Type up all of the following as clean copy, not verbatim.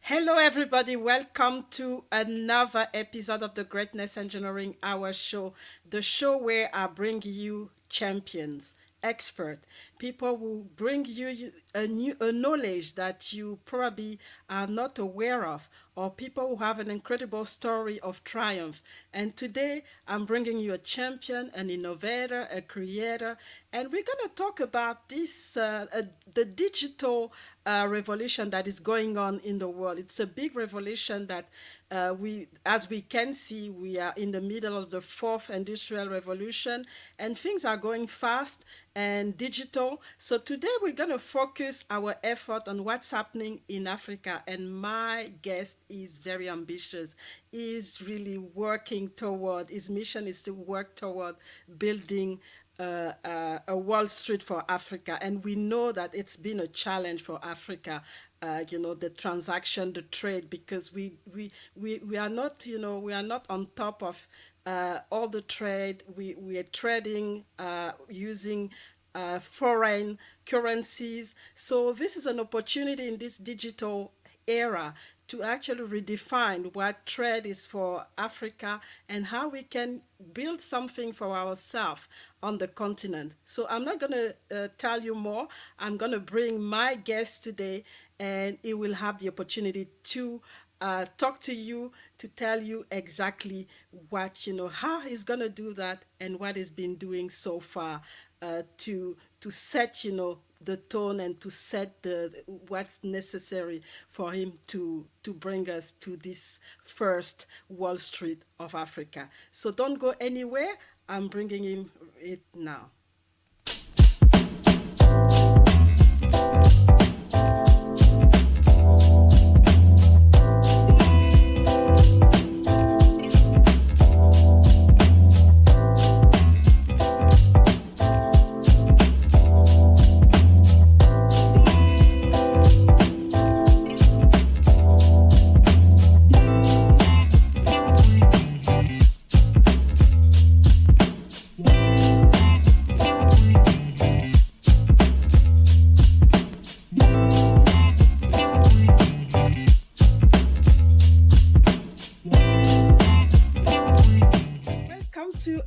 Hello, everybody. Welcome to another episode of the Greatness Engineering Hour show, the show where I bring you champions, experts, people who bring you a knowledge that you probably are not aware of, or people who have an incredible story of triumph. And today, I'm bringing you a champion, an innovator, a creator, and we're going to talk about the digital revolution that is going on in the world. It's a big revolution that as we can see, we are in the middle of the fourth industrial revolution, and things are going fast and digital. So today we're going to focus our effort on what's happening in Africa, and my guest is very ambitious. He's really working toward, his mission is to work toward building a Wall Street for Africa. And we know that it's been a challenge for Africa, the transaction, the trade, because we are not, we are not on top of all the trade. We are trading using foreign currencies. So this is an opportunity in this digital era to actually redefine what trade is for Africa and how we can build something for ourselves on the continent. So I'm not going to tell you more. I'm going to bring my guest today, and he will have the opportunity to talk to you, to tell you exactly what, how he's going to do that and what he's been doing so far to set, the tone and to set the what's necessary for him to bring us to this first Wall Street of Africa. So don't go anywhere. I'm bringing him it now.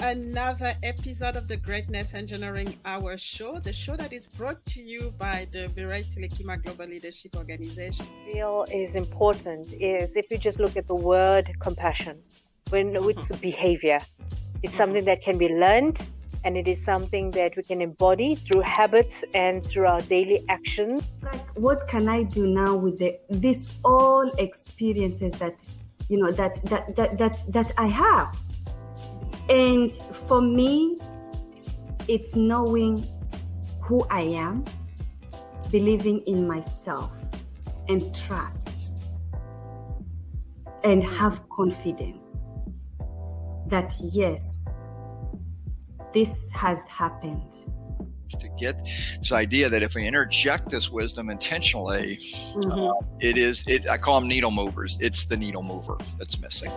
Another episode of the Greatness Engineering Hour show, the show that is brought to you by the Birai Telekima Global Leadership Organization. Feel is important is if you just look at the word compassion, when it's behavior, it's something that can be learned, and it is something that we can embody through habits and through our daily actions. Like, what can I do now with this all experiences that that I have? And for me, it's knowing who I am, believing in myself, and trust, and have confidence that yes, this has happened. To get this idea that if we interject this wisdom intentionally, I call them needle movers. It's the needle mover that's missing.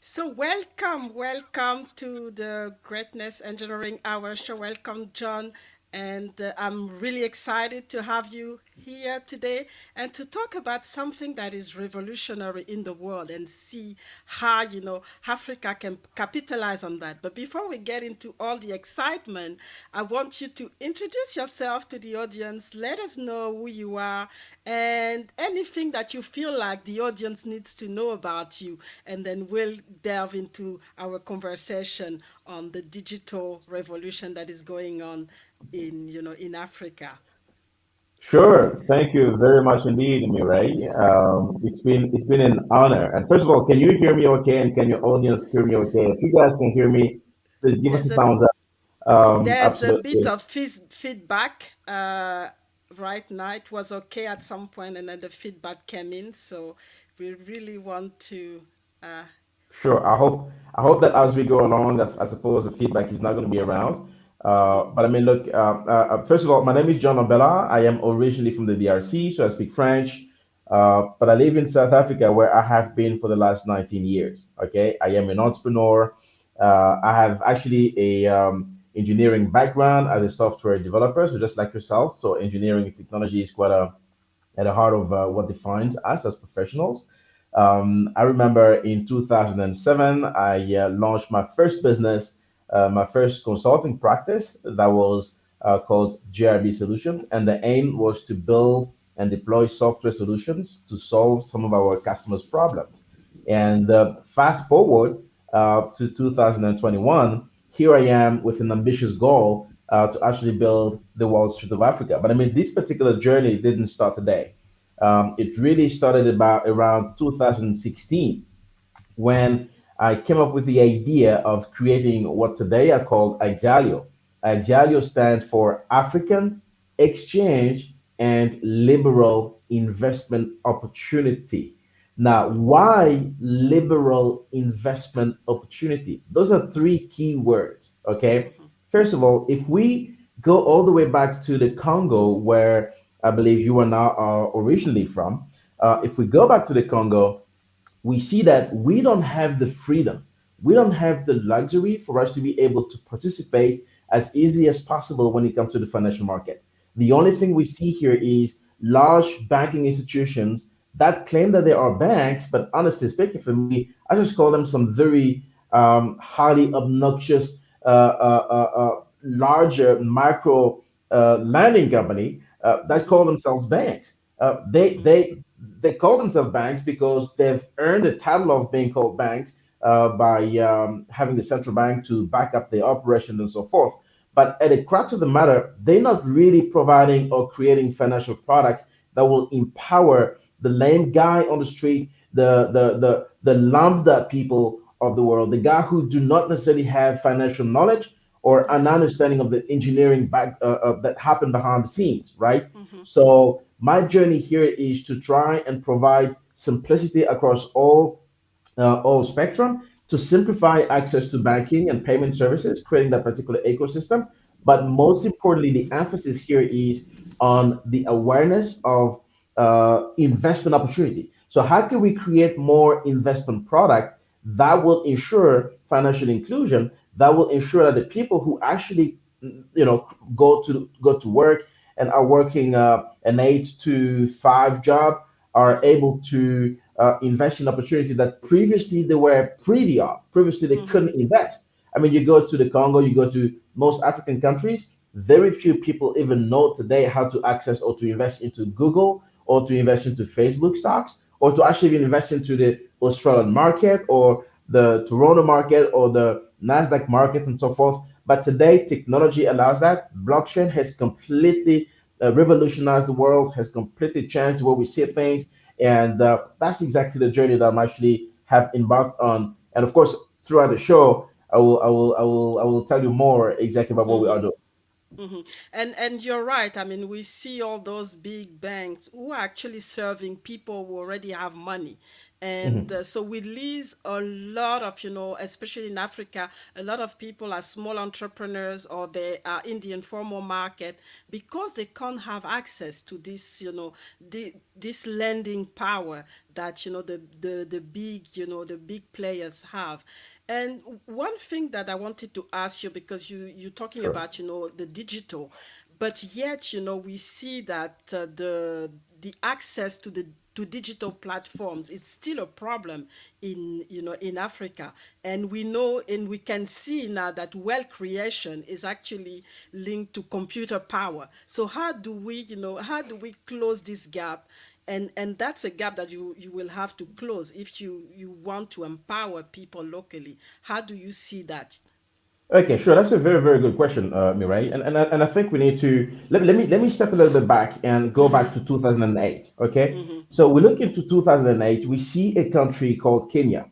So welcome to the Greatness Engineering Hour show. Welcome, John. And I'm really excited to have you here today and to talk about something that is revolutionary in the world and see how, Africa can capitalize on that. But before we get into all the excitement, I want you to introduce yourself to the audience. Let us know who you are and anything that you feel like the audience needs to know about you. And then we'll delve into our conversation on the digital revolution that is going on in Africa. Sure. Thank you very much indeed, Mirai. It's been an honor. And first of all, can you hear me okay? And can your audience hear me okay? If you guys can hear me, please give us There's a a thumbs up. there's a bit Absolutely. of feedback right now. It was okay at some point, and then the feedback came in. So we really want to. Uh, Sure. I hope that as we go along, that I suppose the feedback is not going to be around. But I mean, look. First of all, my name is John Lombela. I am originally from the DRC, so I speak French. But I live in South Africa, where I have been for the last 19 years. Okay, I am an entrepreneur. I have actually a engineering background as a software developer, so just like yourself. So engineering and technology is quite a at the heart of what defines us as professionals. I remember in 2007, I launched my first business, my first consulting practice that was called GRB Solutions. And the aim was to build and deploy software solutions to solve some of our customers' problems. And fast forward to 2021, here I am with an ambitious goal to actually build the Wallstreet of Africa. But I mean, this particular journey didn't start today. It really started about around 2016 when I came up with the idea of creating what today are called Axalio. Axalio stands for African Exchange and Liberal Investment Opportunity. Now, why liberal investment opportunity? Those are three key words. Okay. First of all, if we go all the way back to the Congo, where I believe you are now originally from, if we go back to the Congo, we see that we don't have the freedom, we don't have the luxury for us to be able to participate as easily as possible when it comes to the financial market. The only thing we see here is large banking institutions that claim that they are banks, but honestly speaking, for me, I just call them some very highly obnoxious, larger micro lending company that call themselves banks. They call themselves banks because they've earned the title of being called banks by having the central bank to back up their operations and so forth. But at the crux of the matter, they're not really providing or creating financial products that will empower the lame guy on the street, the lambda people of the world, the guy who do not necessarily have financial knowledge or an understanding of the engineering back that happened behind the scenes, right? So my journey here is to try and provide simplicity across all spectrum to simplify access to banking and payment services, creating that particular ecosystem. But most importantly, the emphasis here is on the awareness of investment opportunity. So how can we create more investment product that will ensure financial inclusion, that will ensure that the people who actually go to work and are working an 8 to 5 job are able to invest in opportunities that previously they were privy of. Previously they couldn't invest. I mean, you go to the Congo, you go to most African countries, very few people even know today how to access or to invest into Google or to invest into Facebook stocks or to actually even invest into the Australian market or the Toronto market or the Nasdaq market and so forth. But today, technology allows that. Blockchain has completely revolutionized the world, has completely changed the way we see things, and that's exactly the journey that I'm actually have embarked on. And of course, throughout the show, I will tell you more exactly about what we are doing. And you're right. I mean, we see all those big banks who are actually serving people who already have money. And Mhm. so we lose a lot of, especially in Africa, a lot of people are small entrepreneurs or they are in the informal market because they can't have access to this, this lending power that, the big, the big players have. And one thing that I wanted to ask you, because you're talking Sure. about, the digital, but yet, we see that the access to digital platforms, it's still a problem in Africa. And we know and we can see now that wealth creation is actually linked to computer power. So how do we close this gap? And that's a gap that you will have to close if you want to empower people locally. How do you see that? Okay, sure. That's a very, very good question, Mirai. And I think we need to let me step a little bit back and go back to 2008. Okay, so we look into 2008. We see a country called Kenya,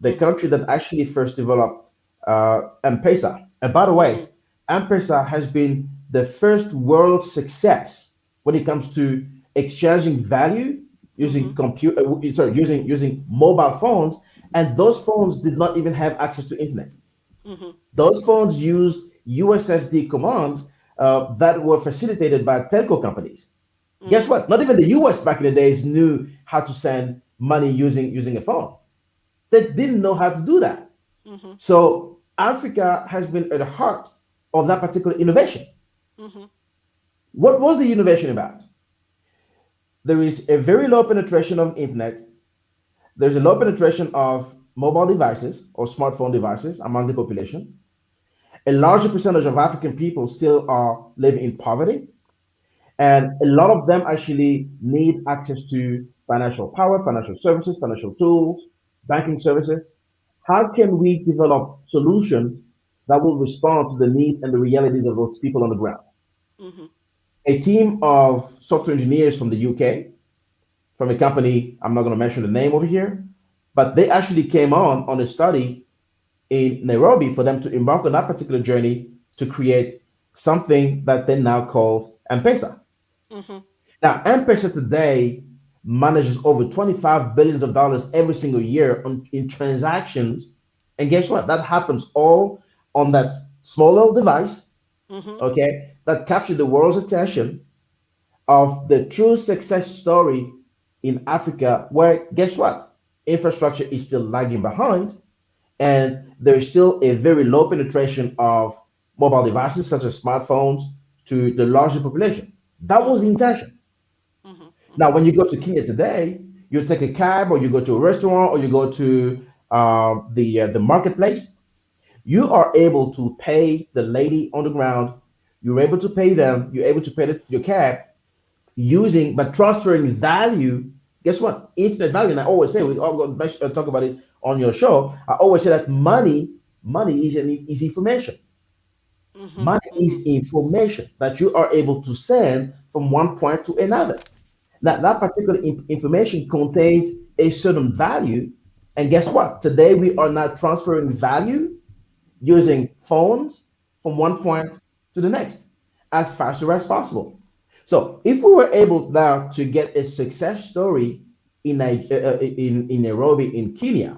the country that actually first developed M-Pesa. And by the way, M-Pesa has been the first world success when it comes to exchanging value using using mobile phones, and those phones did not even have access to internet. Those phones used USSD commands that were facilitated by telco companies. Guess what? Not even the US back in the days knew how to send money using a phone. They didn't know how to do that. So Africa has been at the heart of that particular innovation. What was the innovation about? There is a very low penetration of internet. There's a low penetration of mobile devices or smartphone devices among the population. A larger percentage of African people still are living in poverty, and a lot of them actually need access to financial power, financial services, financial tools, banking services. How can we develop solutions that will respond to the needs and the realities of those people on the ground? A team of software engineers from the UK, from a company, I'm not going to mention the name over here, but they actually came on a study in Nairobi for them to embark on that particular journey to create something that they now call M-Pesa. Now, M-Pesa today manages over 25 billions of dollars every single year in transactions. And guess what? That happens all on that small little device, okay, that captured the world's attention of the true success story in Africa, where guess what? Infrastructure is still lagging behind, and there's still a very low penetration of mobile devices such as smartphones to the larger population. That was the intention. Now, when you go to Kenya today, you take a cab, or you go to a restaurant, or you go to the marketplace. You are able to pay the lady on the ground. You're able to pay them. You're able to pay your cab using, but transferring value. Guess what? Internet value. And I always say, we all talk about it on your show. I always say that money is information. Money is information that you are able to send from one point to another. Now, that particular information contains a certain value. And guess what? Today, we are now transferring value using phones from one point to the next as faster as possible. So, if we were able now to get a success story in Nairobi, in Kenya,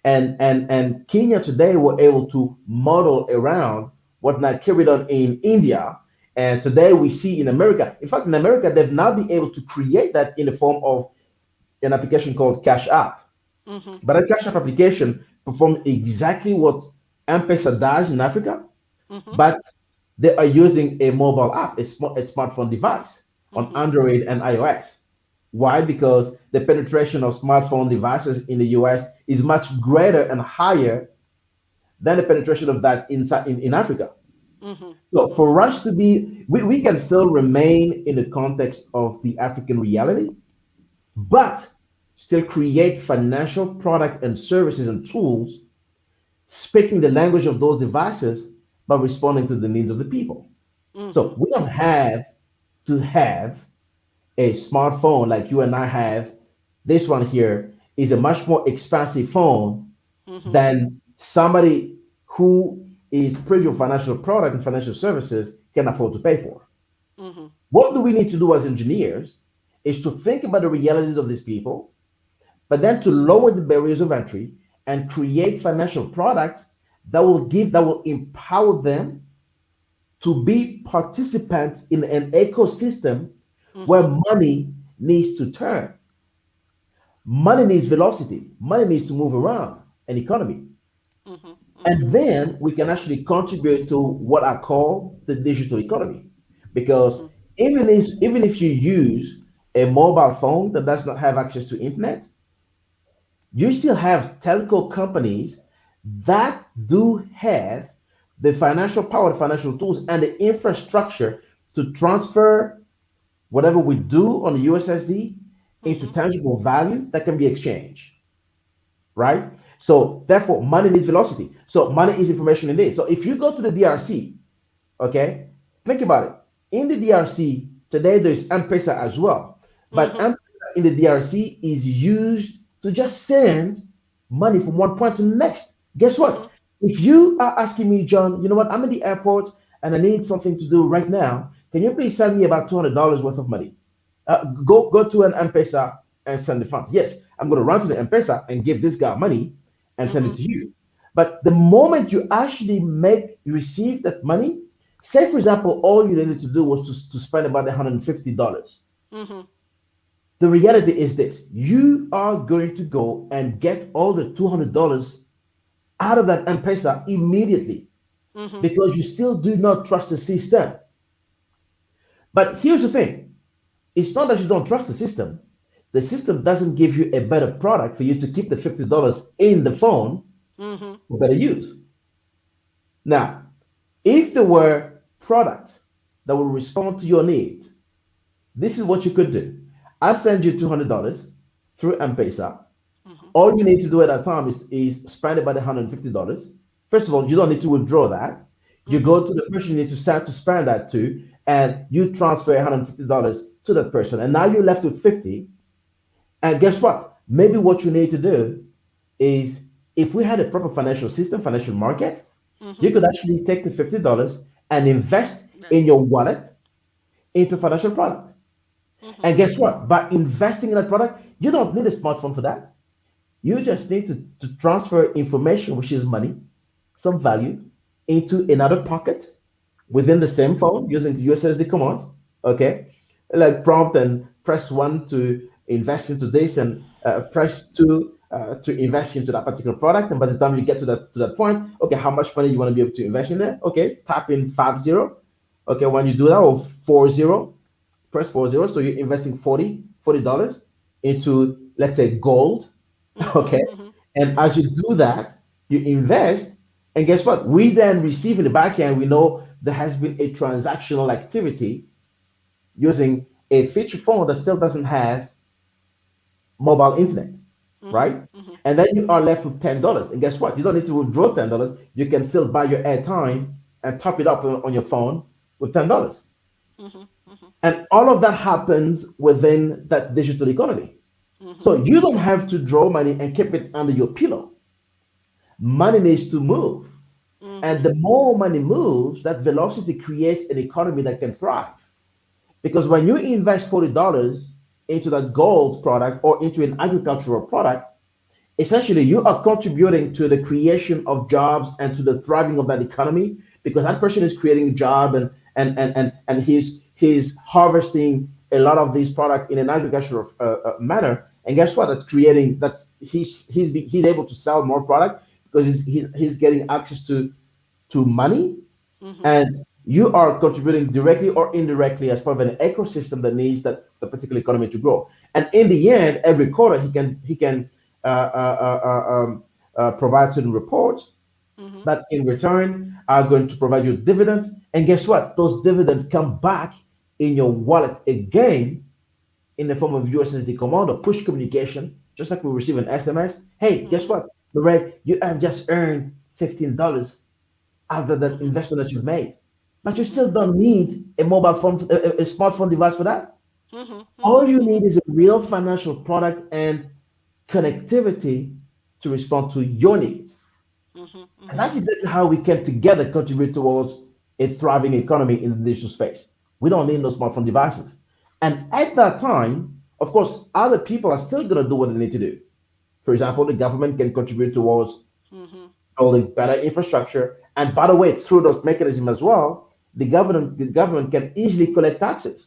and Kenya today were able to model around what now carried on in India. And today we see in America, in fact, in America, they've now been able to create that in the form of an application called Cash App. But that Cash App application performs exactly what M-Pesa does in Africa, but they are using a mobile app, a smartphone device on Android and iOS. Why? Because the penetration of smartphone devices in the US is much greater and higher than the penetration of that in Africa. So for us to be, we can still remain in the context of the African reality, but still create financial product and services and tools speaking the language of those devices, but responding to the needs of the people. So we don't have to have a smartphone like you and I have. This one here is a much more expensive phone than somebody who is privy to financial product and financial services can afford to pay for. What do we need to do as engineers is to think about the realities of these people, but then to lower the barriers of entry and create financial products that will empower them to be participants in an ecosystem where money needs to turn. Money needs velocity. Money needs to move around an economy. And then we can actually contribute to what I call the digital economy. Because even if you use a mobile phone that does not have access to internet, you still have telco companies that do have the financial power, the financial tools, and the infrastructure to transfer whatever we do on the USSD into tangible value that can be exchanged, right? So therefore, money needs velocity. So money is information indeed. So if you go to the DRC, okay, think about it. In the DRC today, there's M-Pesa as well, but Mm-hmm. M-Pesa in the DRC is used to just send money from one point to the next. Guess Mm-hmm. what? If you are asking me, John, you know what? I'm in the airport and I need something to do right now. Can you please send me about $200 worth of money? Go to an M-Pesa and send the funds. Yes, I'm going to run to the M-Pesa and give this guy money and send Mm-hmm. it to you. But the moment you actually receive that money, say for example, all you needed to do was to spend about $150. Mm-hmm. The reality is this: you are going to go and get all the $200 out of that M-Pesa immediately Mm-hmm. because you still do not trust the system. But here's the thing: it's not that you don't trust the system. The system doesn't give you a better product for you to keep the $50 in the phone Mm-hmm. for better use. Now, if there were products that would respond to your needs, this is what you could do. I send you $200 through M-Pesa. Mm-hmm. All you need to do at that time is spend about $150. First of all, you don't need to withdraw that. You Mm-hmm. go to the person you need to start to spend that to, and you transfer $150 to that person. And now you're left with 50. And guess what? Maybe what you need to do is, if we had a proper financial system, financial market, Mm-hmm. you could actually take the $50 and invest in Yes. your wallet into financial product. Mm-hmm. And guess what? By investing in that product, you don't need a smartphone for that. You just need to transfer information, which is money, some value, into another pocket within the same phone using the USSD command. Okay, like prompt and press one to invest into this, and press two to invest into that particular product. And by the time you get to that point, okay, how much money you want to be able to invest in there? Okay, tap in 50. Okay, when you do that, or 40, press 40. So you're investing $40 into, let's say, gold. Mm-hmm. Okay, Mm-hmm. and as you do that, you invest, and guess what? We then receive in the back end. We know there has been a transactional activity using a feature phone that still doesn't have mobile internet, Mm-hmm. right? Mm-hmm. And then you are left with $10. And guess what? You don't need to withdraw $10. You can still buy your airtime and top it up on your phone with $10. Mm-hmm. Mm-hmm. And all of that happens within that digital economy. Mm-hmm. So you don't have to draw money and keep it under your pillow. Money needs to move. Mm-hmm. And the more money moves, that velocity creates an economy that can thrive. Because when you invest $40 into that gold product or into an agricultural product, essentially you are contributing to the creation of jobs and to the thriving of that economy, because that person is creating a job, and he's harvesting a lot of these products in an agricultural manner. And guess what? That's creating that he's able to sell more product because he's getting access to money, Mm-hmm. and you are contributing directly or indirectly as part of an ecosystem that needs that the particular economy to grow. And in the end, every quarter he can provide certain reports Mm-hmm. that in return are going to provide you dividends. And guess what? Those dividends come back in your wallet again in the form of USSD command or push communication, just like we receive an SMS. Hey, guess Mm-hmm. what? Lorraine, you have just earned $15 out of that Mm-hmm. investment that you've made. But you Mm-hmm. still don't need a mobile phone, a smartphone device for that. Mm-hmm. All you Mm-hmm. need is a real financial product and connectivity to respond to your needs. Mm-hmm. And Mm-hmm. that's exactly how we can together contribute towards a thriving economy in the digital space. We don't need no smartphone devices. And at that time, of course, other people are still going to do what they need to do. For example, the government can contribute towards Mm-hmm. building better infrastructure. And by the way, through those mechanisms as well, the government can easily collect taxes,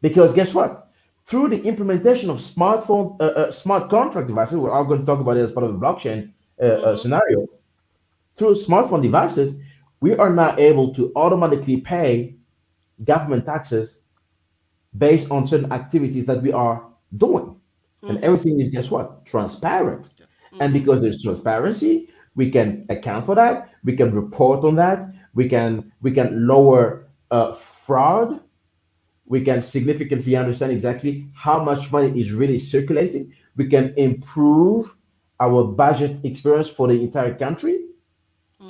because guess what? Through the implementation of smart contract devices, we're all going to talk about it as part of the blockchain Mm-hmm. scenario. Through smartphone devices, we are now able to automatically pay government taxes based on certain activities that we are doing. And Mm-hmm. everything is, guess what? Transparent. And Mm-hmm. because there's transparency, we can account for that, we can report on that, we can lower fraud, we can significantly understand exactly how much money is really circulating, we can improve our budget experience for the entire country,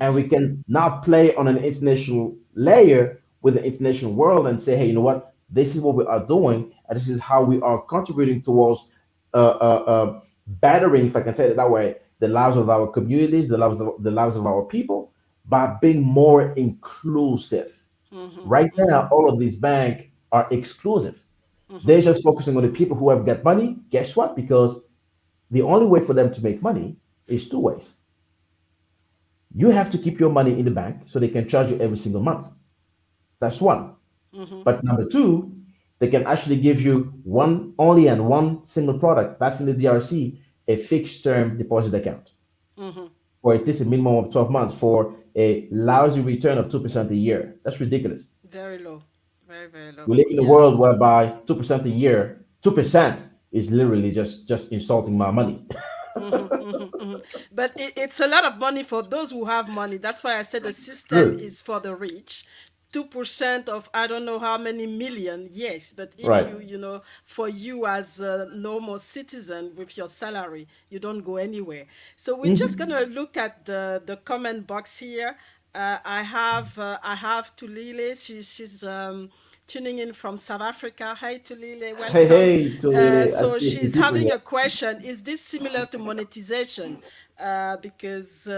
and we can now play on an international layer with the international world and say, hey, you know what? This is what we are doing, and this is how we are contributing towards bettering, if I can say it that way, the lives of our communities, the lives of our people, by being more inclusive. Right now, all of these banks are exclusive. They're just focusing on the people who have got money. Guess what? Because the only way for them to make money is two ways. You have to keep your money in the bank so they can charge you every single month. That's one. But number two, they can actually give you one only and one single product. That's in the DRC, a fixed term deposit account. Or it is a minimum of 12 months for a lousy return of 2% a year. That's ridiculous. Very low. Very, very low. We live in a world whereby 2% a year, 2% is literally just insulting my money. But it's a lot of money for those who have money. That's why I said the system True. is for the rich. 2% of I don't know how many million, yes, but if Right. for you as a normal citizen with your salary, you don't go anywhere. So we're just gonna look at the comment box here. I have Tulile. She's tuning in from South Africa. Hi Tulile, Hey, welcome. hey, Tolile, I So see a few she's people having here. a question. Is this similar to monetization? Because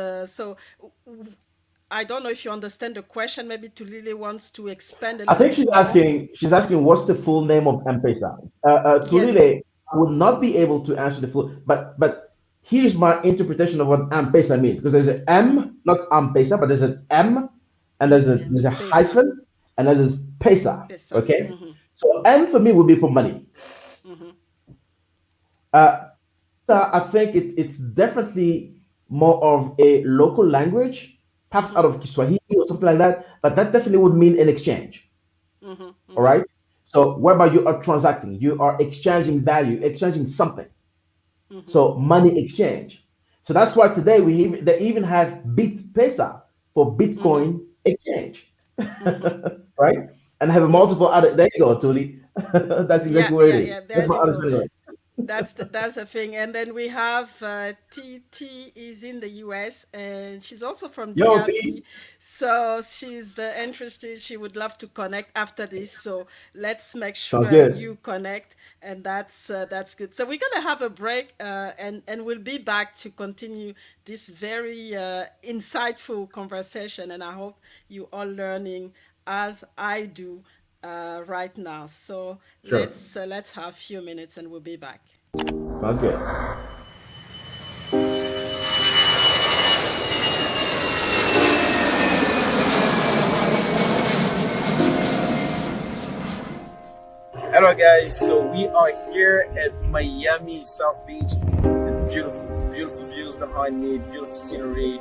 I don't know if you understand the question. Maybe Tulile wants to expand a I little think bit more. she's asking what's the full name of M-Pesa. Yes. Tulile, I would not be able to answer the full, but here's my interpretation of what M-Pesa means, because there's an M, not M-Pesa, but there's an M, and there's a Pesa. hyphen, and then there's Pesa. Pesa. Okay, so M for me would be for money. Uh, so I think it's definitely more of a local language, perhaps out of Kiswahili or something like that, but that definitely would mean an exchange. All right. So whereby you are transacting, you are exchanging value, exchanging something. So money exchange. So that's why today they even have Bit Pesa for Bitcoin exchange, right? And have a multiple other. There you go, Tuli. That's Yeah, exactly where it yeah, is. yeah. That's There my you go. understanding. That's the thing. And then we have TT is in the US and she's also from Yo, DRC. T. So she's interested. She would love to connect after this. So let's make Sounds sure good. you connect, and that's good. So we're gonna have a break, and we'll be back to continue this very insightful conversation. And I hope you are learning as I do right now. So Sure. let's have a few minutes and we'll be back. Sounds good. Hello guys, so we are here at Miami South Beach. It's beautiful, beautiful views behind me, beautiful scenery.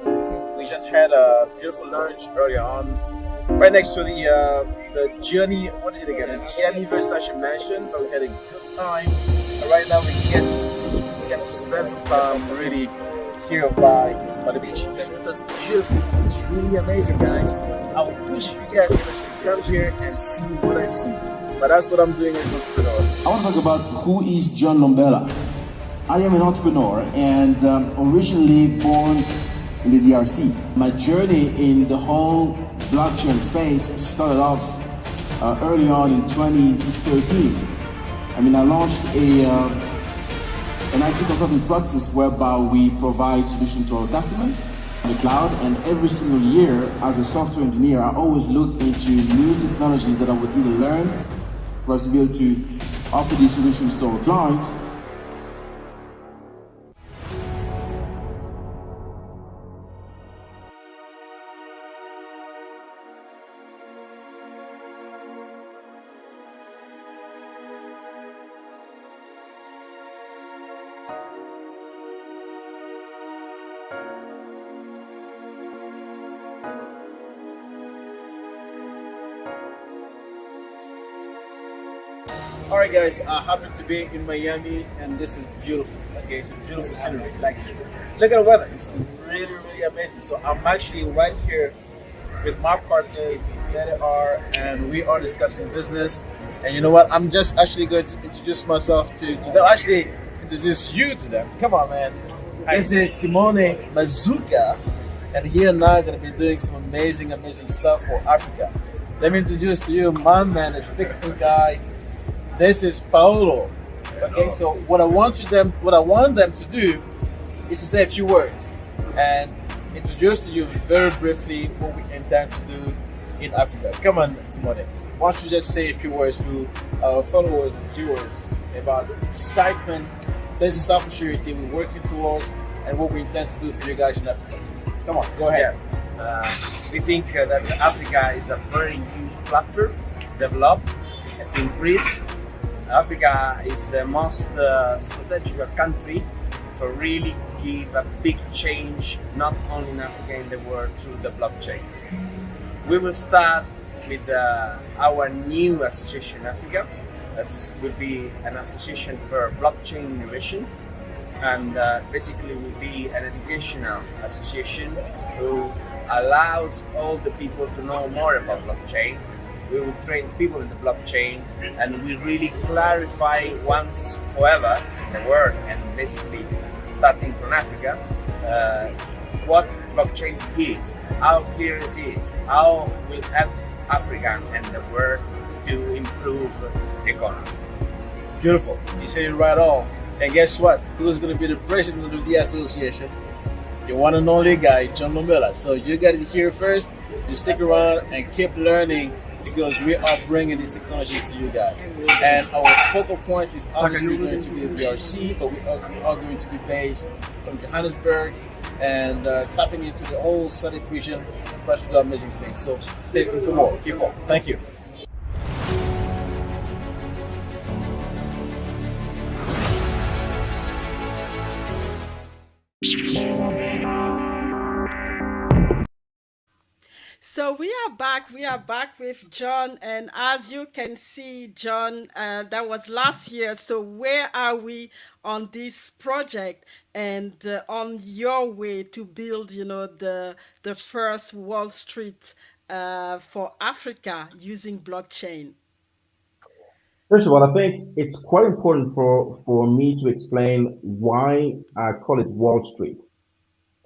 We just had a beautiful lunch earlier on, right next to the Gianni, what is it again? The Gianni Versace mansion. But we had a good time. And right now we get to spend some time really here by the beach. That's beautiful. It's really amazing, guys. I wish you guys could actually come here and see what I see. But that's what I'm doing as an entrepreneur. I want to talk about who is John Lombela. I am an entrepreneur and originally born in the DRC. My journey in the whole blockchain space started off early on in 2013. I mean, I launched an IT consulting practice whereby we provide solutions to our customers on the cloud, and every single year as a software engineer, I always looked into new technologies that I would either learn for us to be able to offer these solutions to our clients. Alright guys, I happen to be in Miami and this is beautiful. Okay, it's a beautiful scenery. Like, look at the weather. It's really, really amazing. So I'm actually right here with my partners, that are, and we are discussing business. And you know what? I'm just actually going to introduce myself to them. Actually, introduce you to them. Come on, man. This is Simone Mazuka, and he and I are going to be doing some amazing, amazing stuff for Africa. Let me introduce to you my man, the technical guy. This is Paolo. Okay, so what I want them to do is to say a few words and introduce to you very briefly what we intend to do in Africa. Come on, Simone. Why don't you just say a few words to our followers and viewers about the excitement, business opportunity we're working towards, and what we intend to do for you guys in Africa. Come on, go ahead. We think that Africa is a very huge platform to develop and to increase. Africa is the most strategic country for really give a big change, not only in Africa, in the world, through the blockchain. We will start with our new association in Africa. That will be an association for blockchain innovation, and basically will be an educational association who allows all the people to know more about blockchain. We will train people in the blockchain, and we really clarify once forever in the world, and basically starting from Africa, what blockchain is, how clear it is, how will help Africa and the world to improve the economy. Beautiful. You said it right on. And guess what? Who's going to be the president of the association? The one and only guy, John Lombela. So you got it here first. You stick around and keep learning, because we are bringing these technologies to you guys. And our focal point is obviously going to be the DRC, but we are going to be based from Johannesburg and tapping into the whole SADC region for us to do amazing things. So stay tuned for more. Keep on. Thank you. So we are back. We are back with John, and as you can see, John, that was last year. So where are we on this project and on your way to build, the first Wall Street for Africa using blockchain? First of all, I think it's quite important for me to explain why I call it Wall Street.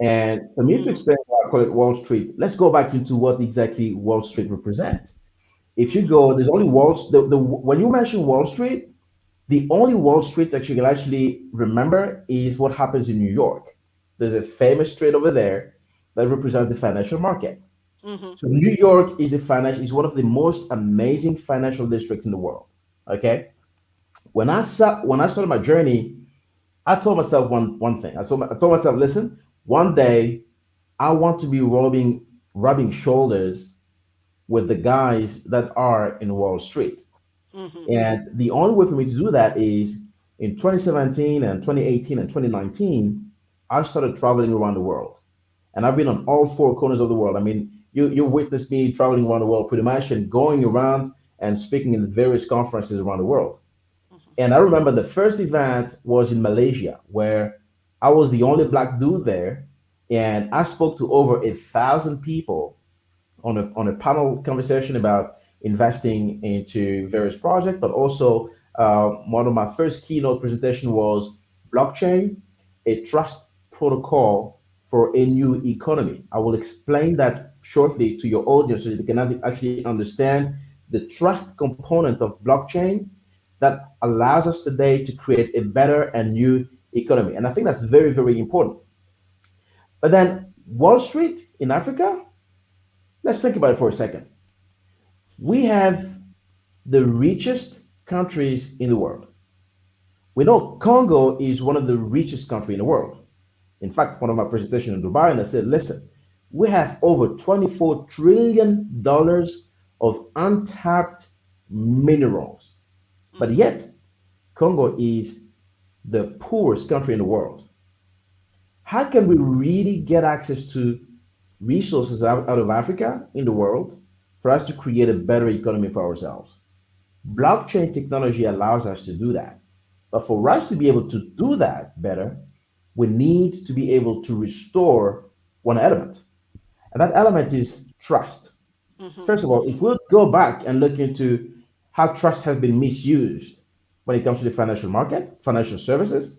And for me to explain why I call it Wall Street, let's go back into what exactly Wall Street represents. If you go, there's only when you mention Wall Street, the only Wall Street that you can actually remember is what happens in New York. There's a famous street over there that represents the financial market. So New York is one of the most amazing financial districts in the world. Okay, when I started my journey, I told myself one thing. I told myself, listen, one day I want to be rubbing shoulders with the guys that are in Wall Street. And the only way for me to do that is in 2017 and 2018 and 2019, I started traveling around the world. And I've been on all four corners of the world. I mean, you witnessed me traveling around the world pretty much and going around and speaking in various conferences around the world. And I remember the first event was in Malaysia, where I was the only black dude there, and I spoke to over 1,000 people on a panel conversation about investing into various projects. But also, one of my first keynote presentation was blockchain, a trust protocol for a new economy. I will explain that shortly to your audience so that they can actually understand the trust component of blockchain that allows us today to create a better and new economy. And I think that's very, very important. But then Wall Street in Africa, let's think about it for a second. We have the richest countries in the world. We know Congo is one of the richest countries in the world. In fact, one of my presentations in Dubai, and I said, listen, we have over $24 trillion of untapped minerals. But yet, Congo is the poorest country in the world. How can we really get access to resources out of Africa in the world for us to create a better economy for ourselves? Blockchain technology allows us to do that. But for us to be able to do that better, we need to be able to restore one element. And that element is trust. First of all, if we'll go back and look into how trust has been misused when it comes to the financial market, financial services,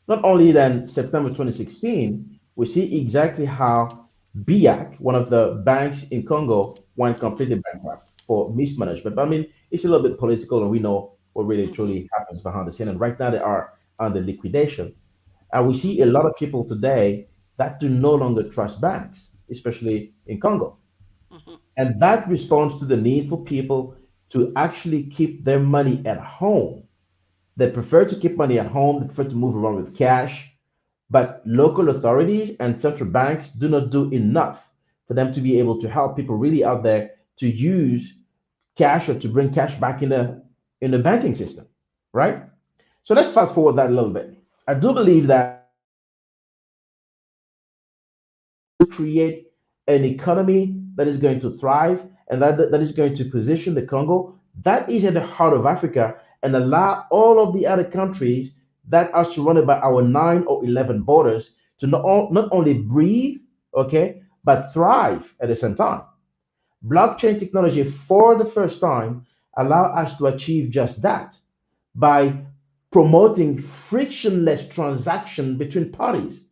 Not only then September 2016, we see exactly how BIAC, one of the banks in Congo, went completely bankrupt for mismanagement. But I mean, it's a little bit political, and we know what really truly happens behind the scene. And right now, they are under liquidation. And we see a lot of people today that do no longer trust banks, especially in Congo. And that responds to the need for people to actually keep their money at home. They prefer to keep money at home, they prefer to move around with cash, but local authorities and central banks do not do enough for them to be able to help people really out there to use cash or to bring cash back in the banking system, right? So let's fast forward that a little bit. I do believe that to create an economy that is going to thrive and that is going to position the Congo that is at the heart of Africa and allow all of the other countries that are surrounded by our 9 or 11 borders to not only breathe, okay, but thrive at the same time. Blockchain technology, for the first time, allow us to achieve just that by promoting frictionless transaction between parties.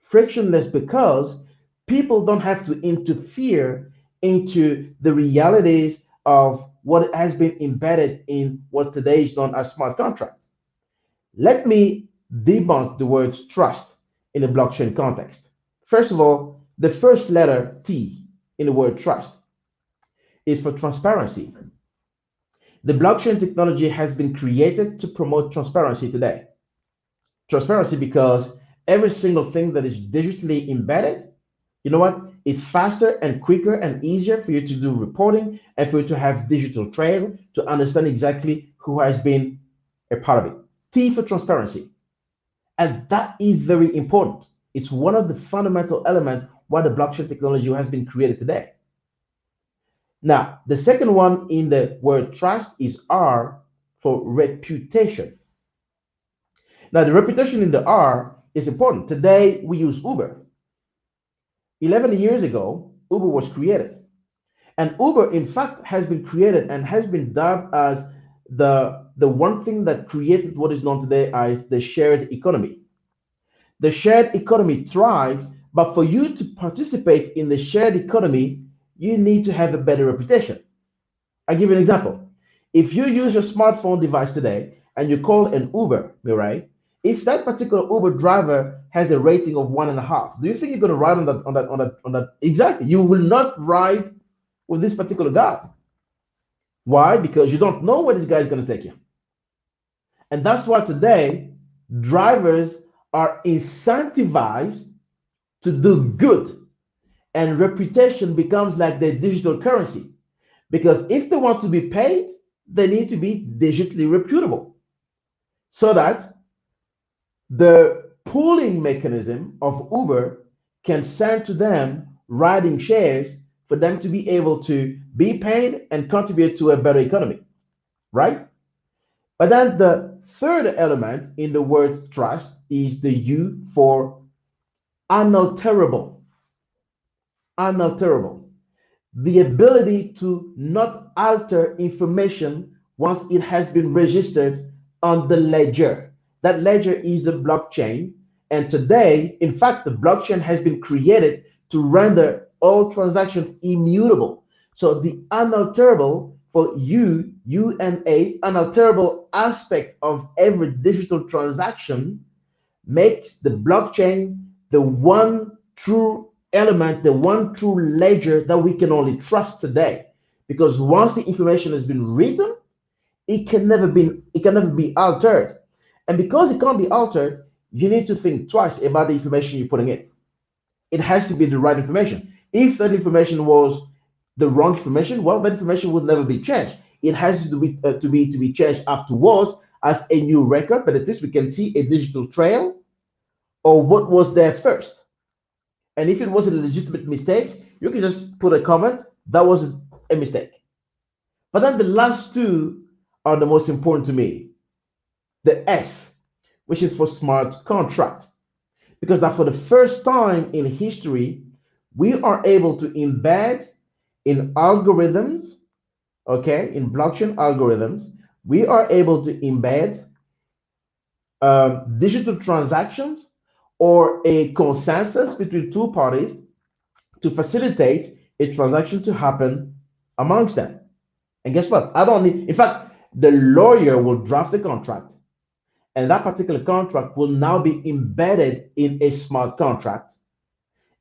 Frictionless because people don't have to interfere into the realities of what has been embedded in what today is known as smart contract. Let me debunk the words trust in a blockchain context. First of all, the first letter T in the word trust is for transparency. The blockchain technology has been created to promote transparency today. Transparency because every single thing that is digitally embedded, you know what? It's faster and quicker and easier for you to do reporting and for you to have digital trail to understand exactly who has been a part of it. T for transparency. And that is very important. It's one of the fundamental elements why the blockchain technology has been created today. Now, the second one in the word trust is R for reputation. Now, the reputation in the R is important. Today, we use Uber. 11 years ago, Uber was created. And Uber, in fact, has been created and has been dubbed as the one thing that created what is known today as the shared economy. The shared economy thrives, but for you to participate in the shared economy, you need to have a better reputation. I'll give you an example. If you use your smartphone device today and you call an Uber, right? If that particular Uber driver has a rating of 1.5, do you think you're going to ride on that? Exactly. You will not ride with this particular guy. Why? Because you don't know where this guy is going to take you. And that's why today drivers are incentivized to do good, and reputation becomes like their digital currency. Because if they want to be paid, they need to be digitally reputable so that the pooling mechanism of Uber can send to them riding shares for them to be able to be paid and contribute to a better economy, right? But then the third element in the word trust is the U for unalterable. Unalterable. The ability to not alter information once it has been registered on the ledger. That ledger is the blockchain. And today, in fact, the blockchain has been created to render all transactions immutable. So the unalterable for UNA, unalterable aspect of every digital transaction makes the blockchain the one true element, the one true ledger that we can only trust today. Because once the information has been written, it can never be altered. And because it can't be altered, you need to think twice about the information you're putting in. It has to be the right information. If that information was the wrong information, well, that information would never be changed. It has to be changed afterwards as a new record, but at least we can see a digital trail of what was there first. And if it was a legitimate mistake, you can just put a comment that was a mistake. But then the last two are the most important to me. The S, which is for smart contract. Because that for the first time in history, we are able to embed in algorithms, okay, in blockchain algorithms, we are able to embed digital transactions or a consensus between two parties to facilitate a transaction to happen amongst them. And guess what? I don't need, in fact, the lawyer will draft the contract, and that particular contract will now be embedded in a smart contract.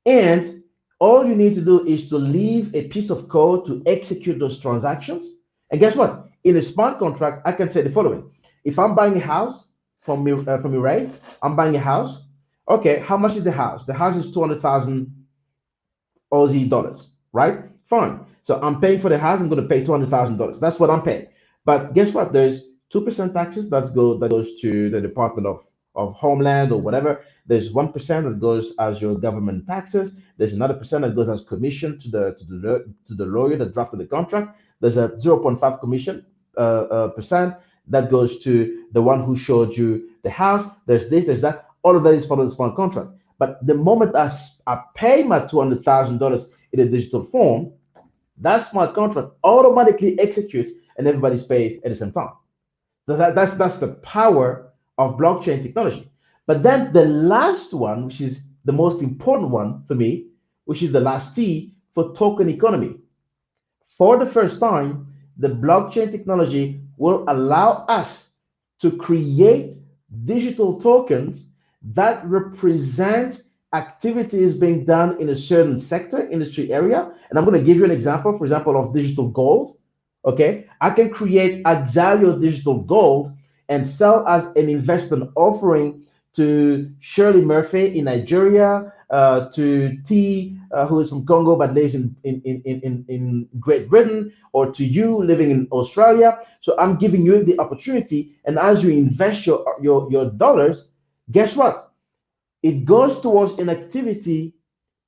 And all you need to do is to leave a piece of code to execute those transactions. And guess what? In a smart contract, I can say the following: if I'm buying a house from you, Ray, I'm buying a house. Okay, how much is the house? The house is 200,000 Aussie dollars, right? Fine. So I'm paying for the house. I'm going to pay $200,000. That's what I'm paying. But guess what? There's 2% taxes that goes to the Department of Homeland or whatever. There's 1% that goes as your government taxes. There's another percent that goes as commission to the lawyer that drafted the contract. There's a 0.5 commission percent that goes to the one who showed you the house. There's this, there's that. All of that is part of the smart contract. But the moment I pay my $200,000 in a digital form, that smart contract automatically executes and everybody's paid at the same time. So that's the power of blockchain technology. But then the last one, which is the most important one for me, which is the last T for token economy. For the first time, the blockchain technology will allow us to create digital tokens that represent activities being done in a certain sector, industry area. And I'm going to give you an example, for example, of digital gold. Okay, I can create Axalio digital gold and sell as an investment offering to Shirley Murphy in Nigeria, to T, who is from Congo but lives in Great Britain, or to you living in Australia. So I'm giving you the opportunity, and as you invest your dollars, guess what? It goes towards an activity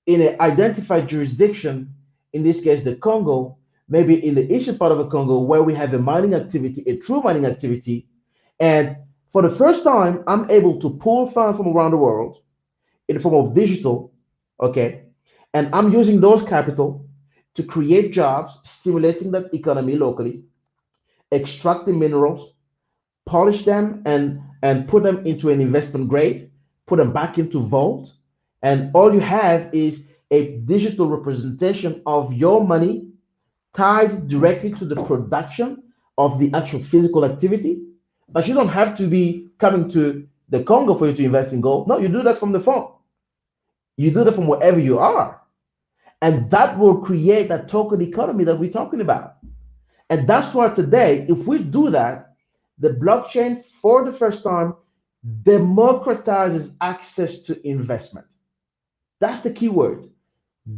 in an identified jurisdiction, in this case, the Congo, maybe in the eastern part of the Congo, where we have a mining activity, a true mining activity. And for the first time, I'm able to pull funds from around the world in the form of digital, okay? And I'm using those capital to create jobs, stimulating that economy locally, extract the minerals, polish them, and put them into an investment grade, put them back into vault, and all you have is a digital representation of your money tied directly to the production of the actual physical activity. But you don't have to be coming to the Congo for you to invest in gold. No, you do that from the phone. You do that from wherever you are. And that will create that token economy that we're talking about. And that's why today, if we do that, the blockchain for the first time democratizes access to investment. That's the key word: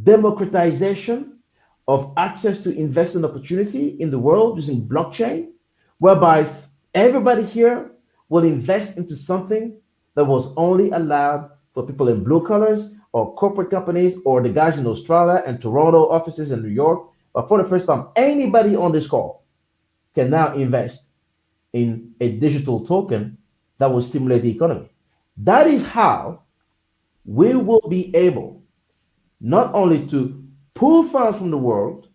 democratization of access to investment opportunity in the world using blockchain, whereby everybody here will invest into something that was only allowed for people in blue collars or corporate companies or the guys in Australia and Toronto offices in New York. But for the first time, anybody on this call can now invest in a digital token that will stimulate the economy. That is how we will be able not only to pull funds from the world,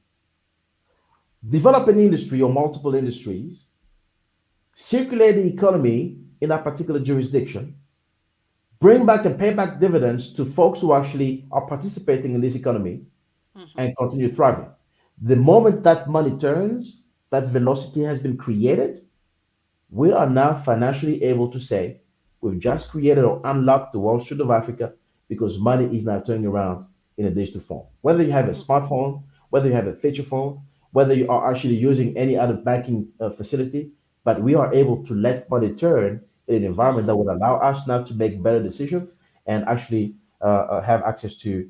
develop an industry or multiple industries, circulate the economy in that particular jurisdiction, bring back and pay back dividends to folks who actually are participating in this economy, and continue thriving. The moment that money turns, that velocity has been created, we are now financially able to say we've just created or unlocked the Wallstreet of Africa, because money is now turning around in a digital form. Whether you have a smartphone, whether you have a feature phone, whether you are actually using any other banking facility, but we are able to let money turn in an environment that would allow us now to make better decisions and actually have access to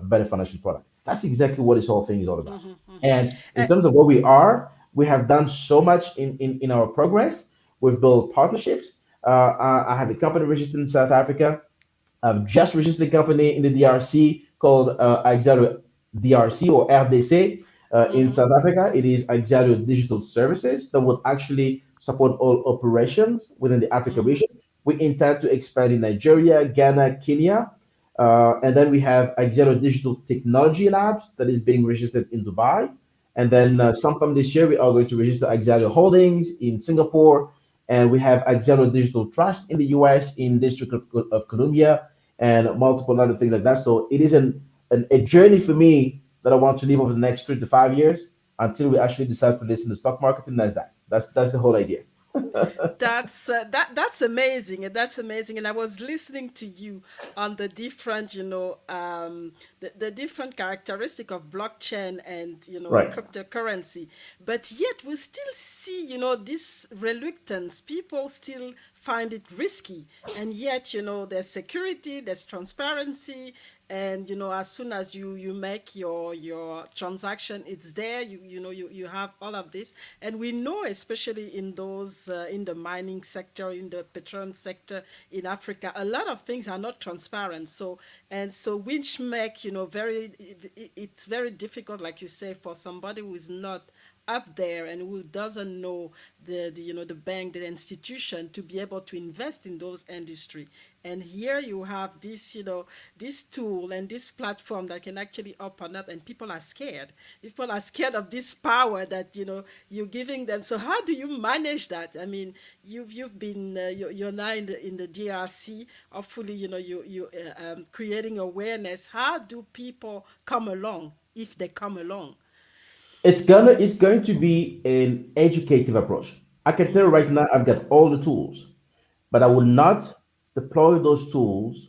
better financial products. That's exactly what this whole thing is all about. And in terms of where we are, we have done so much in our progress. We've built partnerships. I have a company registered in South Africa. I've just registered a company in the DRC called Axalio DRC or RDC. In South Africa, it is Axalio Digital Services that will actually support all operations within the Africa region. We intend to expand in Nigeria, Ghana, Kenya. And then we have Axalio Digital Technology Labs that is being registered in Dubai. And then sometime this year, we are going to register Axalio Holdings in Singapore and we have Axalio Digital Trust in the US, in District of Columbia, and multiple other things like that. So it is a journey for me that I want to live over the next 3 to 5 years until we actually decide to list in the stock market in Nasdaq. That's the whole idea. That's amazing, and that's amazing. And I was listening to you on the different, the different characteristic of blockchain and Right. cryptocurrency. But yet we still see this reluctance. People still find it risky, and yet there's security, there's transparency, and as soon as you make your transaction, it's there. You have all of this, and we know, especially in those in the mining sector, in the petroleum sector in Africa, a lot of things are not transparent. So which make it's very difficult, like you say, for somebody who is not up there and who doesn't know the bank, the institution, to be able to invest in those industry. And here you have this this tool and this platform that can actually open up, and people are scared. People are scared of this power that you're giving them. So how do you manage that? I mean, you've been you're now in the DRC. Hopefully, you creating awareness. How do people come along, if they come along? It's going to be an educative approach. I can tell you right now, I've got all the tools, but I will not deploy those tools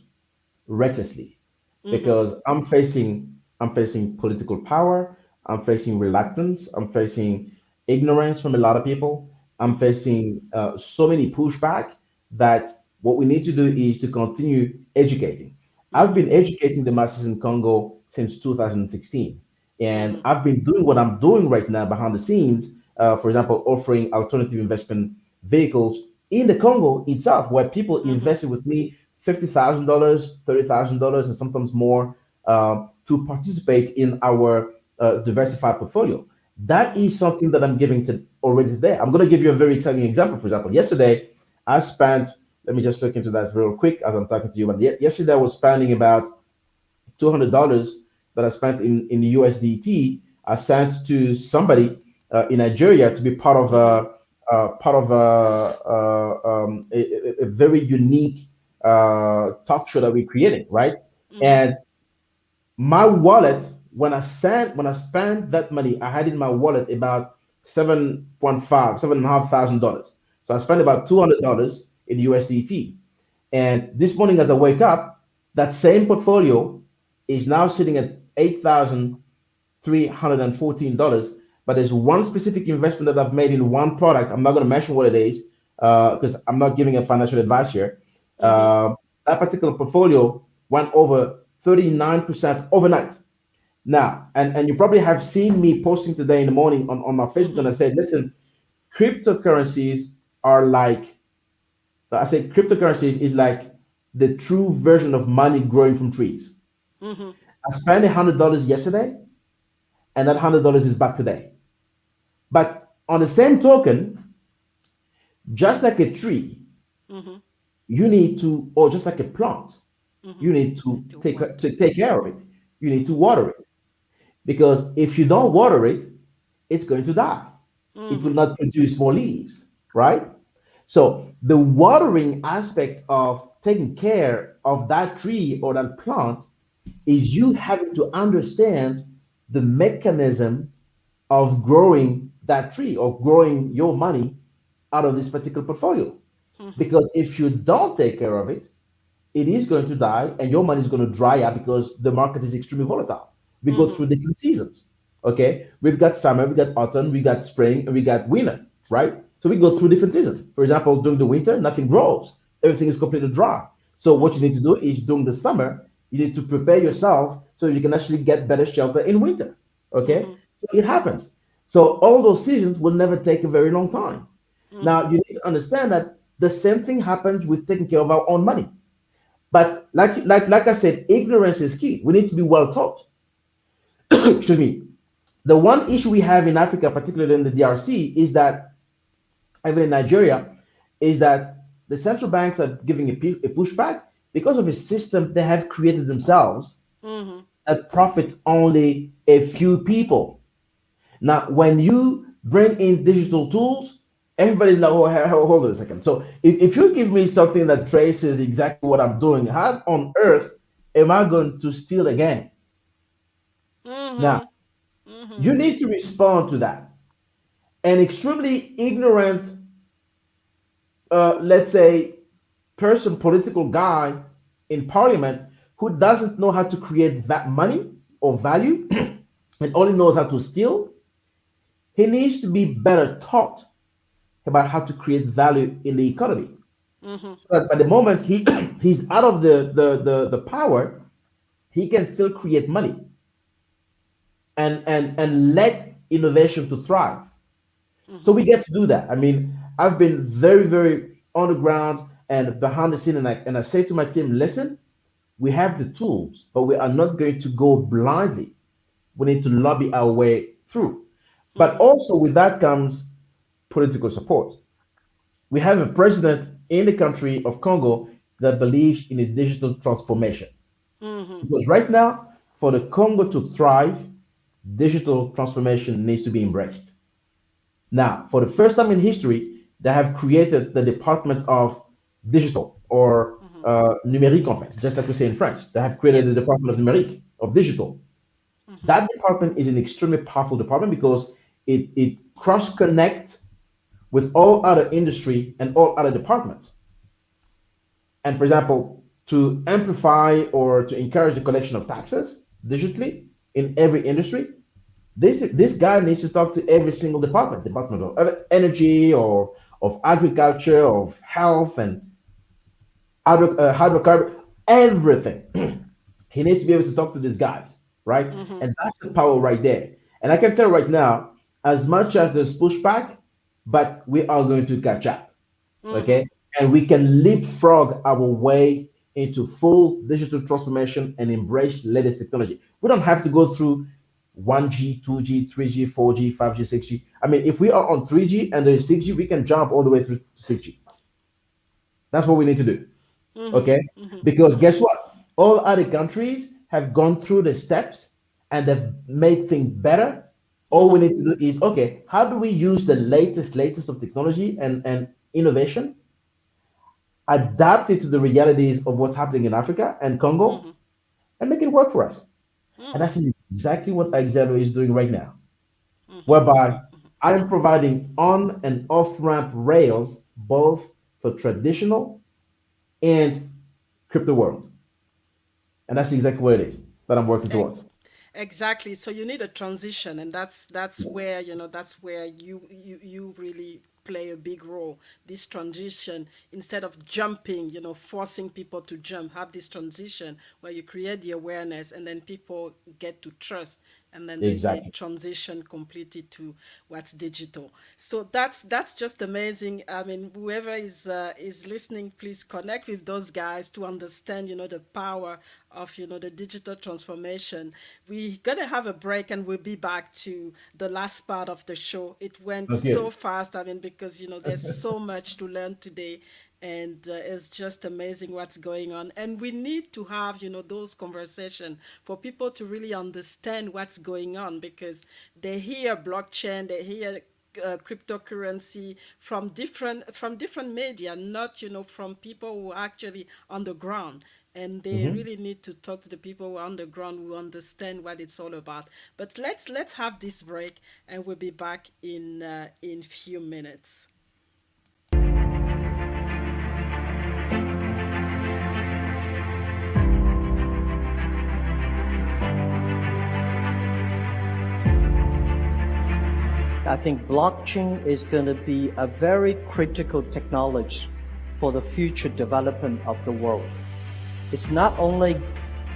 recklessly because I'm facing political power, I'm facing reluctance, I'm facing ignorance from a lot of people, I'm facing so many pushback that what we need to do is to continue educating. I've been educating the masses in Congo since 2016, and I've been doing what I'm doing right now behind the scenes. For example, offering alternative investment vehicles in the Congo itself, where people invested with me $50,000, $30,000, and sometimes more to participate in our diversified portfolio. That is something that I'm giving to already there. I'm going to give you a very exciting example. For example, yesterday I spent, let me just look into that real quick as I'm talking to you. But yesterday I was spending about $200 that I spent in USDT. I sent to somebody in Nigeria to be part of a very unique talk show that we're creating, right? And my wallet, when I spent that money, I had in my wallet about 7.5, $7,500. So I spent about $200 in USDT. And this morning, as I wake up, that same portfolio is now sitting at $8,314. But there's one specific investment that I've made in one product. I'm not going to mention what it is because I'm not giving a financial advice here. That particular portfolio went over 39% overnight. Now, and you probably have seen me posting today in the morning on my Facebook, and I said, listen, cryptocurrencies are like, I said, cryptocurrencies is like the true version of money growing from trees. I spent $100 yesterday, and that $100 is back today. But on the same token, just like a tree, you need to, or just like a plant, you need to take care of it. You need to water it. Because if you don't water it, it's going to die. It will not produce more leaves, right? So the watering aspect of taking care of that tree or that plant is you having to understand the mechanism of growing that tree or growing your money out of this particular portfolio. Because if you don't take care of it, it is going to die and your money is going to dry up because the market is extremely volatile. We go through different seasons. Okay. We've got summer, we got autumn, we got spring, and we got winter, right? So we go through different seasons. For example, during the winter, nothing grows. Everything is completely dry. So what you need to do is during the summer, you need to prepare yourself so you can actually get better shelter in winter. Okay. So it happens. So all those seasons will never take a very long time. Now you need to understand that the same thing happens with taking care of our own money. But like I said, ignorance is key. We need to be well taught. Excuse me. The one issue we have in Africa, particularly in the DRC, is that even in Nigeria, is that the central banks are giving a pushback because of a system they have created themselves that profit only a few people. Now, when you bring in digital tools, Everybody's like, oh, hold on a second. So if you give me something that traces exactly what I'm doing, how on earth am I going to steal again? Now, you need to respond to that. An extremely ignorant, let's say, political guy in parliament who doesn't know how to create that money or value and only knows how to steal, he needs to be better taught about how to create value in the economy. So that by the moment he's out of the power, he can still create money and let innovation to thrive. So we get to do that. I mean, I've been very, very on the ground and behind the scene, and I say to my team, listen, we have the tools, but we are not going to go blindly. We need to lobby our way through. But also with that comes political support. We have a president in the country of Congo that believes in a digital transformation. Because right now, for the Congo to thrive, digital transformation needs to be embraced. Now, for the first time in history, they have created the Department of Digital, or numérique, en fait, just like we say in French. They have created the Department of Numérique, of Digital. That department is an extremely powerful department because it cross-connects with all other industry and all other departments. And for example, to amplify or to encourage the collection of taxes digitally in every industry, this guy needs to talk to every single department of energy or of agriculture, of health and hydrocarbon, everything. He needs to be able to talk to these guys, right? And that's the power right there. And I can tell right now, as much as there's pushback, but we are going to catch up, okay? And we can leapfrog our way into full digital transformation and embrace latest technology. We don't have to go through 1G, 2G, 3G, 4G, 5G, 6G. I mean, if we are on 3G and there is 6G, we can jump all the way through to 6G. That's what we need to do, okay? Because guess what? All other countries have gone through the steps and they've made things better. All we need to do is, okay, how do we use the latest of technology and innovation, adapt it to the realities of what's happening in Africa and Congo, and make it work for us? And that's exactly what Axalio is doing right now, whereby I am providing on and off ramp rails, both for traditional and crypto world. And that's exactly what it is that I'm working towards. Exactly. So you need a transition, and that's where you really play a big role. This transition, instead of jumping, forcing people to jump, have this transition where you create the awareness, and then people get to trust, and then they transition completely to what's digital. So that's just amazing. I mean, whoever is listening, please connect with those guys to understand, the power of the digital transformation. We're gonna have a break, and we'll be back to the last part of the show. It went so fast. I mean, because there's so much to learn today, and it's just amazing what's going on. And we need to have those conversations for people to really understand what's going on, because they hear blockchain, they hear cryptocurrency from different media, not from people who are actually on the ground. And they really need to talk to the people who are on the ground, who understand what it's all about. But let's have this break, and we'll be back in few minutes. I think blockchain is going to be a very critical technology for the future development of the world. It's not only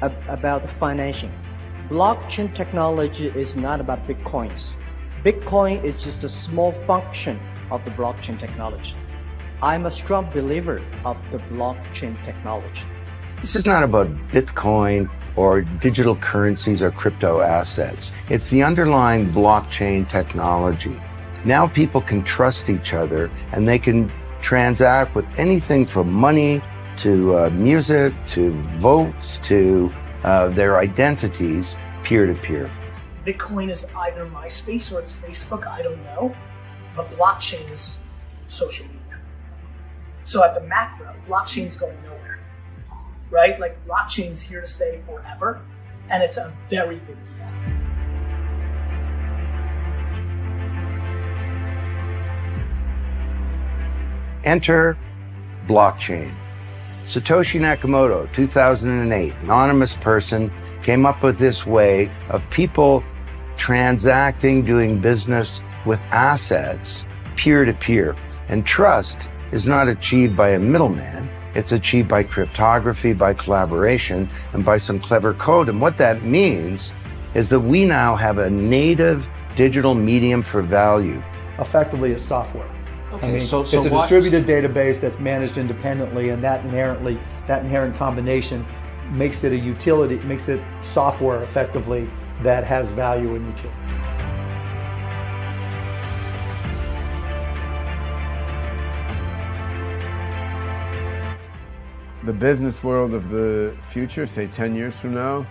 about financing. Blockchain technology is not about Bitcoins. Bitcoin is just a small function of the blockchain technology. I'm a strong believer of the blockchain technology. This is not about Bitcoin or digital currencies or crypto assets. It's the underlying blockchain technology. Now people can trust each other, and they can transact with anything from money to music, to votes, to their identities, peer-to-peer. Bitcoin is either MySpace or it's Facebook, I don't know. But blockchain is social media. So at the macro, blockchain's going nowhere, right? Like blockchain's here to stay forever, and it's a very big deal. Enter blockchain. Satoshi Nakamoto, 2008, anonymous person, came up with this way of people transacting, doing business with assets peer-to-peer. And trust is not achieved by a middleman. It's achieved by cryptography, by collaboration, and by some clever code. And what that means is that we now have a native digital medium for value. Effectively, it's software. Okay, I mean, so it's a what, distributed database that's managed independently, and that inherent combination makes it a utility, makes it software effectively that has value in utility. The business world of the future, say 10 years from now,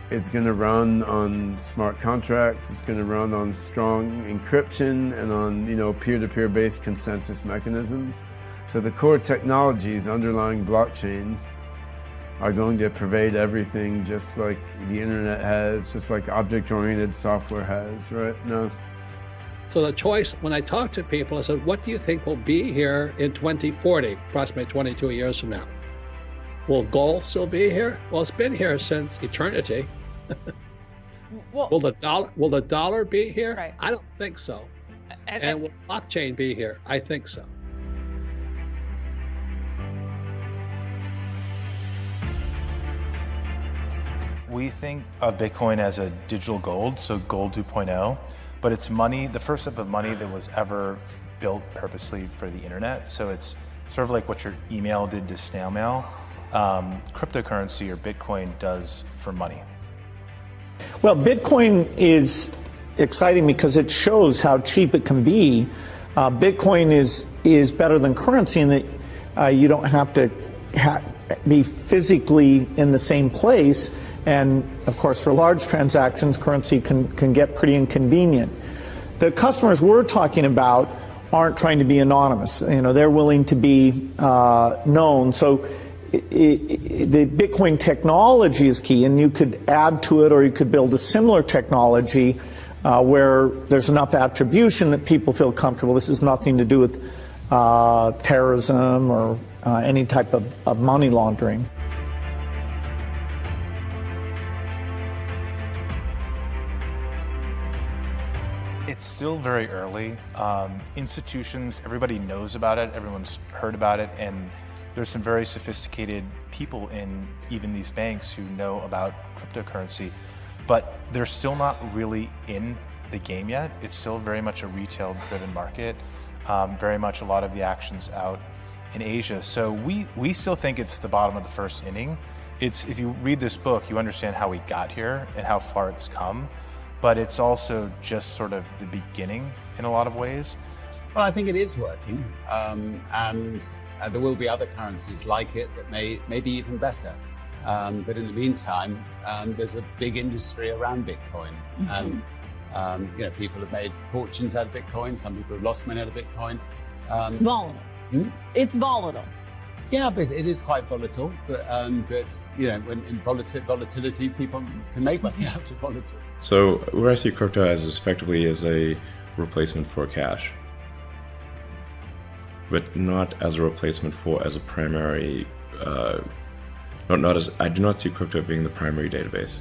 it's going to run on smart contracts. It's going to run on strong encryption and on, peer-to-peer based consensus mechanisms. So the core technologies underlying blockchain are going to pervade everything, just like the internet has, just like object-oriented software has, right? No. So the choice, when I talk to people, I said, what do you think will be here in 2040, approximately 22 years from now? Will gold still be here? Well, it's been here since eternity. Well, will the dollar be here? Right. I don't think so. And will blockchain be here? I think so. We think of Bitcoin as a digital gold, so gold 2.0, but it's money, the first step of money that was ever built purposely for the internet. So it's sort of like what your email did to snail mail. Cryptocurrency or Bitcoin does for money. Well, Bitcoin is exciting because it shows how cheap it can be. Bitcoin is better than currency in that you don't have to be physically in the same place. And of course, for large transactions, currency can get pretty inconvenient. The customers we're talking about aren't trying to be anonymous. They're willing to be known. So the Bitcoin technology is key, and you could add to it, or you could build a similar technology where there's enough attribution that people feel comfortable. This has nothing to do with terrorism or any type of money laundering. It's still very early. Institutions, everybody knows about it, everyone's heard about it, and there's some very sophisticated people in even these banks who know about cryptocurrency, but they're still not really in the game yet. It's still very much a retail-driven market, very much a lot of the actions out in Asia. So we still think it's the bottom of the first inning. If you read this book, you understand how we got here and how far it's come, but it's also just sort of the beginning in a lot of ways. Well, I think it is working, and there will be other currencies like it that may be even better. But in the meantime, there's a big industry around Bitcoin. And people have made fortunes out of Bitcoin. Some people have lost money out of Bitcoin. It's volatile. It's volatile. Yeah, but it is quite volatile. But when in volatility, people can make money out of volatility. So where I see crypto as effectively as a replacement for cash, but not as a replacement as a primary. I do not see crypto being the primary database.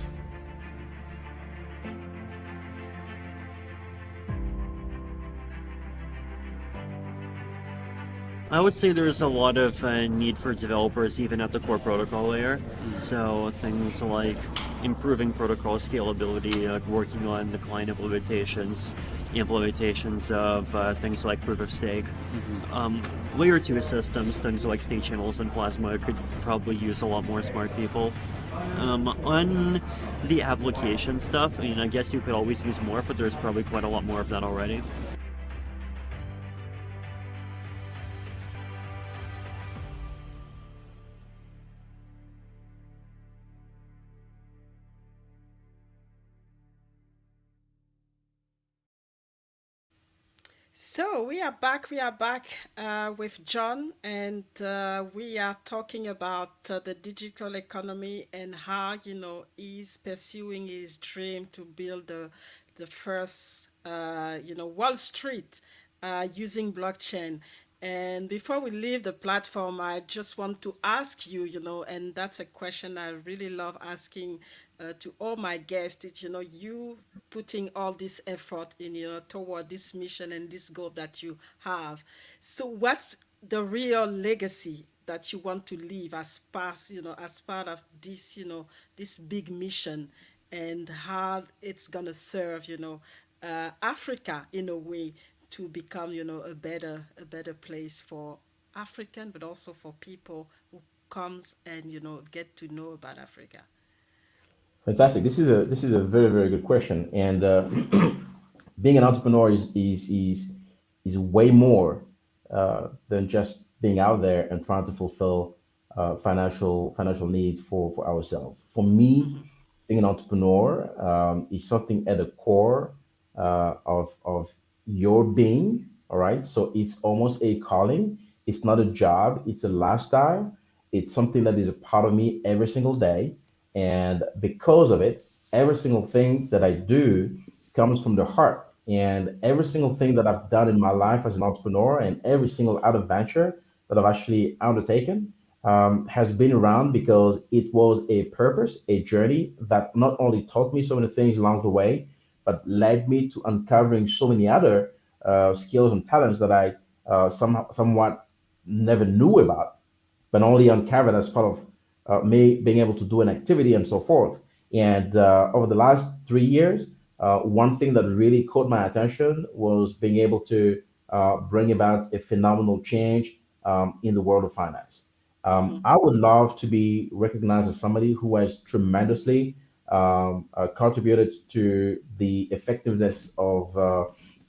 I would say there's a lot of need for developers even at the core protocol layer. So things like improving protocol scalability, working on the client implementations of things like proof of stake. Layer 2 systems, things like state channels and Plasma could probably use a lot more smart people. On the application stuff, I guess you could always use more, but there's probably quite a lot more of that already. So we are back. We are back with John, and we are talking about the digital economy and how he's pursuing his dream to build the first Wall Street using blockchain. And before we leave the platform, I just want to ask you, and that's a question I really love asking to all my guests. It's, you putting all this effort in, toward this mission and this goal that you have. So what's the real legacy that you want to leave as part of this, this big mission, and how it's gonna serve, Africa in a way to become, a better place for African, but also for people who comes and get to know about Africa. Fantastic. This is a very very good question, and being an entrepreneur is way more than just being out there and trying to fulfill financial needs for ourselves. For me, being an entrepreneur is something at the core of your being. All right, so it's almost a calling. It's not a job. It's a lifestyle. It's something that is a part of me every single day, and because of it, every single thing that I do comes from the heart. And every single thing that I've done in my life as an entrepreneur and every single out of venture that I've actually undertaken has been around because it was a purpose, a journey that not only taught me so many things along the way, but led me to uncovering so many other skills and talents that I somewhat never knew about, but only uncovered as part of me being able to do an activity and so forth. And over the last 3 years, one thing that really caught my attention was being able to bring about a phenomenal change in the world of finance. I would love to be recognized as somebody who has tremendously contributed to the effectiveness of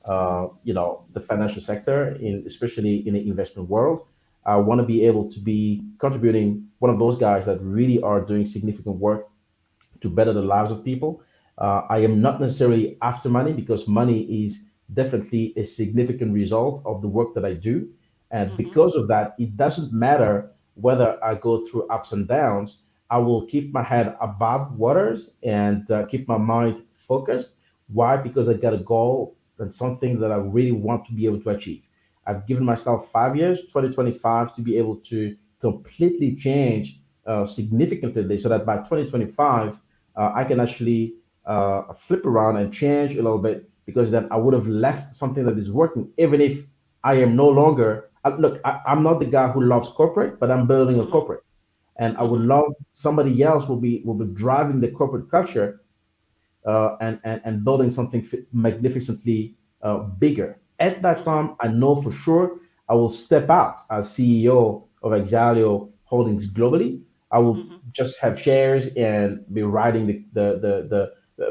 the financial sector, especially in the investment world. I want to be able to be contributing one of those guys that really are doing significant work to better the lives of people. I am not necessarily after money because money is definitely a significant result of the work that I do. And because of that, it doesn't matter whether I go through ups and downs, I will keep my head above waters and keep my mind focused. Why? Because I got a goal and something that I really want to be able to achieve. I've given myself 5 years, 2025, to be able to completely change significantly so that by 2025, I can actually flip around and change a little bit because then I would have left something that is working, even if I am no longer. Look, I'm not the guy who loves corporate, but I'm building a corporate, and I would love somebody else will be driving the corporate culture and building something magnificently bigger. At that time, I know for sure I will step out as CEO of Axalio Holdings globally. I will just have shares and be writing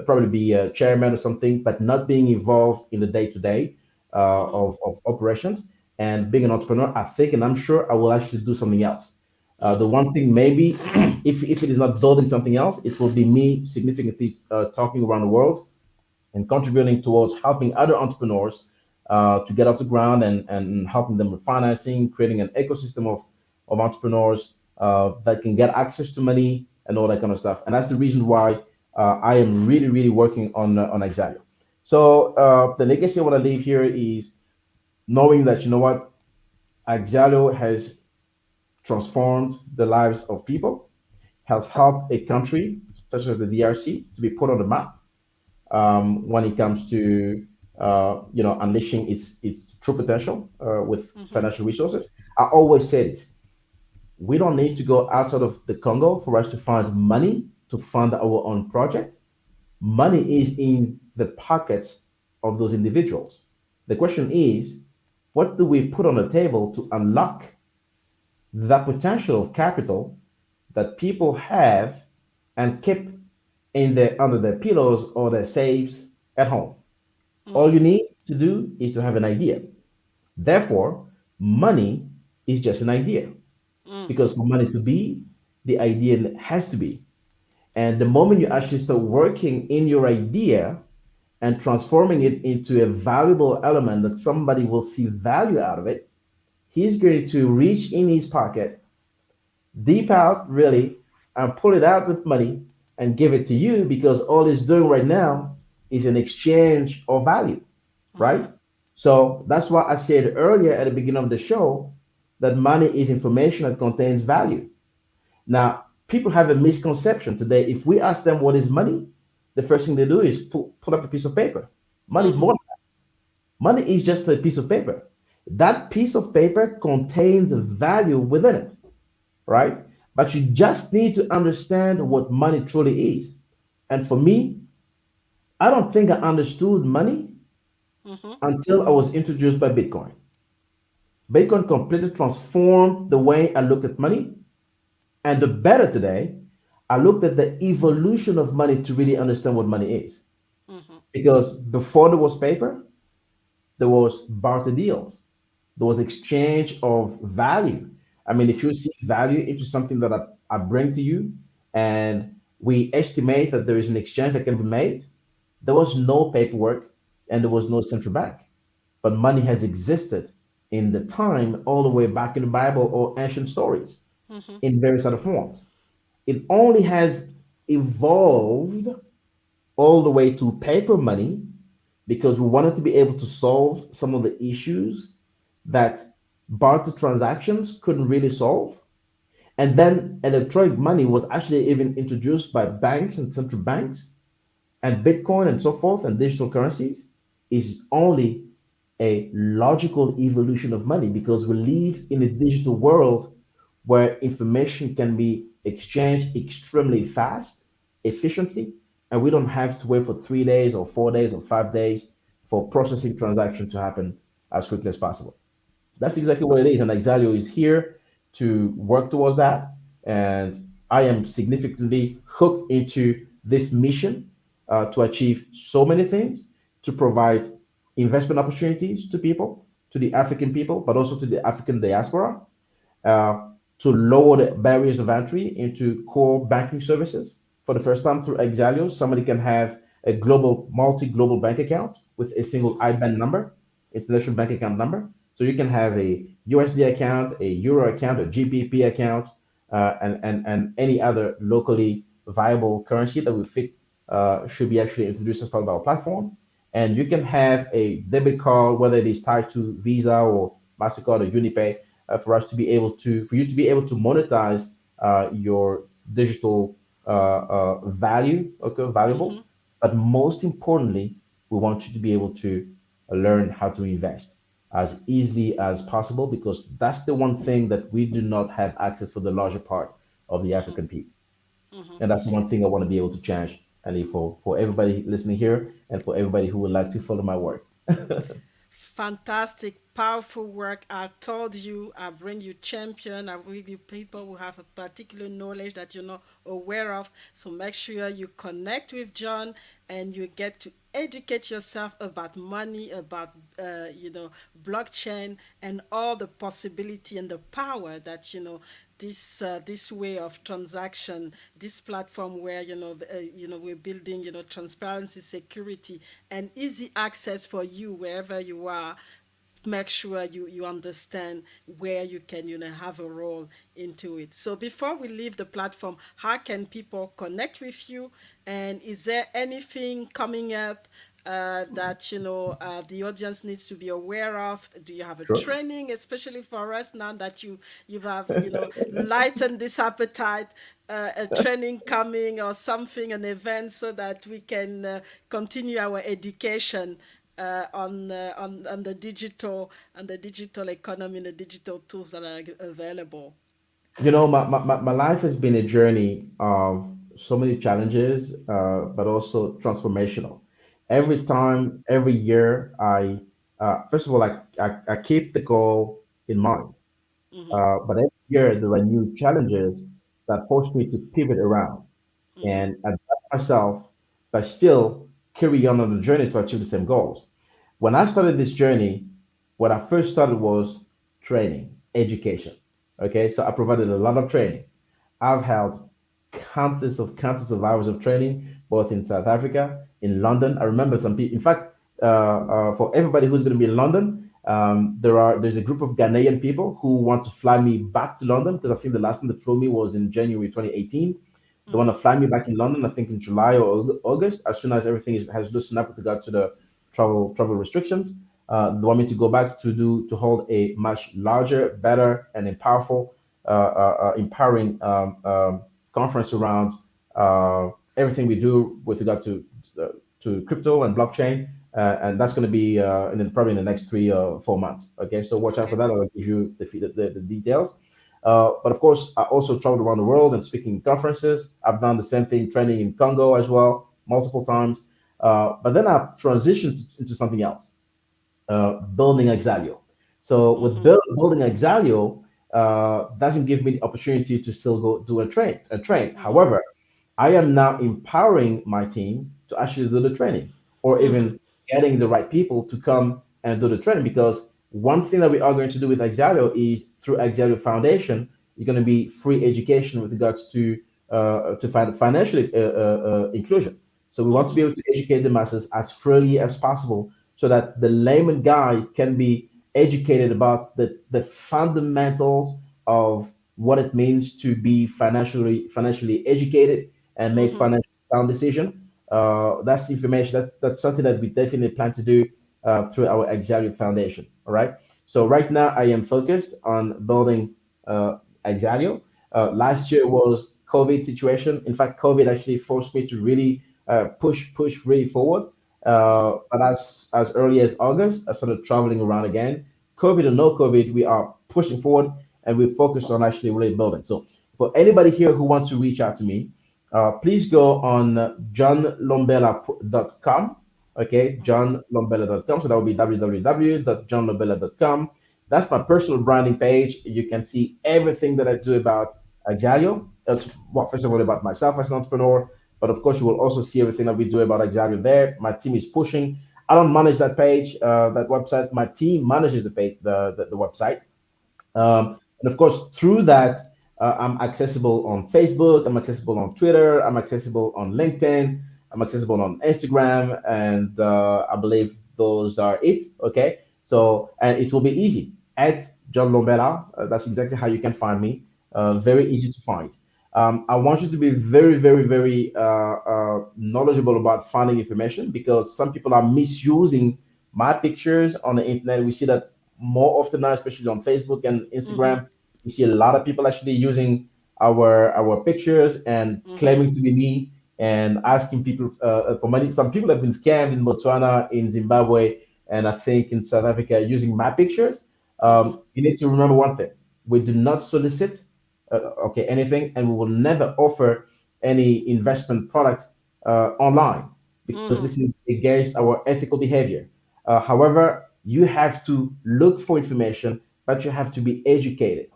probably be a chairman or something, but not being involved in the day to day of operations. And being an entrepreneur, I think, and I'm sure I will actually do something else. The one thing maybe, if it is not building something else, it will be me significantly talking around the world and contributing towards helping other entrepreneurs to get off the ground and helping them with financing, creating an ecosystem of entrepreneurs that can get access to money and all that kind of stuff. And that's the reason why I am really, really working on Axalio. So the legacy I want to leave here is knowing that, you know what, Axalio has transformed the lives of people, has helped a country such as the DRC to be put on the map when it comes to unleashing its true potential with financial resources. I always say this: we don't need to go outside of the Congo for us to find money to fund our own project. Money is in the pockets of those individuals. The question is, what do we put on the table to unlock the potential of capital that people have and keep under their pillows or their safes at home? All you need to do is to have an idea. Therefore, money is just an idea because for money to be, the idea has to be. And the moment you actually start working in your idea and transforming it into a valuable element that somebody will see value out of it, he's going to reach in his pocket, deep out really, and pull it out with money and give it to you because all he's doing right now is an exchange of value, right? So that's why I said earlier at the beginning of the show that money is information that contains value. Now, people have a misconception today. If we ask them what is money, the first thing they do is pull up a piece of paper. Money is more than that. Money is just a piece of paper. That piece of paper contains value within it, right? But you just need to understand what money truly is. And for me, I don't think I understood money until I was introduced by Bitcoin. Bitcoin completely transformed the way I looked at money. And the better today, I looked at the evolution of money to really understand what money is. Because before there was paper, there was barter deals, there was exchange of value. I mean, if you see value into something that I bring to you, and we estimate that there is an exchange that can be made, there was no paperwork and there was no central bank. But money has existed in the time all the way back in the Bible or ancient stories in various other forms. It only has evolved all the way to paper money because we wanted to be able to solve some of the issues that barter transactions couldn't really solve. And then electronic money was actually even introduced by banks and central banks, and Bitcoin and so forth, and digital currencies is only a logical evolution of money because we live in a digital world where information can be exchanged extremely fast, efficiently, and we don't have to wait for 3 days or 4 days or 5 days for processing transaction to happen as quickly as possible. That's exactly what it is, and Axalio is here to work towards that. And I am significantly hooked into this mission to achieve so many things, to provide investment opportunities to people, to the African people, but also to the African diaspora, uh, to lower the barriers of entry into core banking services. For the first time through Axalio, somebody can have a global, multi-global bank account with a single IBAN number, international bank account number. So you can have a USD account, a Euro account, a GBP account, and any other locally viable currency that we fit should be actually introduced as part of our platform. And you can have a debit card, whether it is tied to Visa or MasterCard or UniPay, for you to be able to monetize your digital value, okay, valuable. But most importantly, we want you to be able to learn how to invest as easily as possible because that's the one thing that we do not have access for the larger part of the African people. And that's the one thing I want to be able to change, and for everybody listening here and for everybody who would like to follow my work. Fantastic, powerful work. I told you, I bring you champion. I bring you people who have a particular knowledge that you're not aware of. So make sure you connect with John and you get to educate yourself about money, about blockchain, and all the possibility and the power that this way of transaction, this platform where we're building transparency, security, and easy access for you wherever you are. Make sure you understand where you can have a role into it. So before we leave the platform, how can people connect with you, and is there anything coming up that the audience needs to be aware of? Do you have a Sure. training, especially for us now that you have lightened this appetite, a training coming or something, an event, so that we can continue our education on the digital economy and the digital tools that are available? My life has been a journey of so many challenges, but also transformational. Every time, every year, first of all, I keep the goal in mind. But every year, there are new challenges that force me to pivot around and adapt myself, but still carry on the journey to achieve the same goals. When I started this journey, what I first started was training, education. Okay, so I provided a lot of training. I've held countless of hours of training, both in South Africa, in London. I remember some people. In fact, for everybody who's going to be in London, there's a group of Ghanaian people who want to fly me back to London because I think the last time they flew me was in January 2018. They want to fly me back in London, I think in July or August, as soon as everything has loosened up with regard to the travel restrictions. They want me to go back to hold a much larger, better, and empowering conference around everything we do with regard to crypto and blockchain, and that's going to be probably in the next 3 or 4 months. Okay, so watch out for that. I'll give you the details. But of course, I also traveled around the world and speaking in conferences. I've done the same thing, training in Congo as well, multiple times. But then I transitioned into something else, building Axalio. So with building Axalio, doesn't give me the opportunity to still go do a train. However, I am now empowering my team to actually do the training, or even getting the right people to come and do the training. Because one thing that we are going to do with Axalio is through Axalio Foundation is going to be free education with regards to financial inclusion. So we want to be able to educate the masses as freely as possible, so that the layman guy can be educated about the fundamentals of what it means to be financially educated and make financial sound decision. That's information. That's something that we definitely plan to do through our Axalio Foundation. All right. So right now I am focused on building Axalio. Last year was COVID situation. In fact, COVID actually forced me to really push really forward. But as early as August, I started traveling around again. COVID or no COVID, we are pushing forward and we focus on actually really building. So for anybody here who wants to reach out to me, please go on johnlombela.com. Okay, johnlombela.com. So that will be www.johnlombela.com. That's my personal branding page. You can see everything that I do about Axalio. That's first of all about myself as an entrepreneur, but of course you will also see everything that we do about Axalio there. My team is pushing. I don't manage that page, that website. My team manages the page, the website. And of course, through that, I'm accessible on Facebook, I'm accessible on Twitter, I'm accessible on LinkedIn, I'm accessible on Instagram, and I believe those are it. Okay, so and it will be easy at John Lombela. That's exactly how you can find me. Very easy to find. I want you to be very, very, very knowledgeable about finding information, because some people are misusing my pictures on the internet. We see that more often now, especially on Facebook and Instagram. We see a lot of people actually using our pictures and claiming to be me and asking people for money. Some people have been scammed in Botswana, in Zimbabwe, and I think in South Africa using my pictures. You need to remember one thing: we do not solicit anything, and we will never offer any investment products online, because this is against our ethical behavior. However, you have to look for information, but you have to be educated.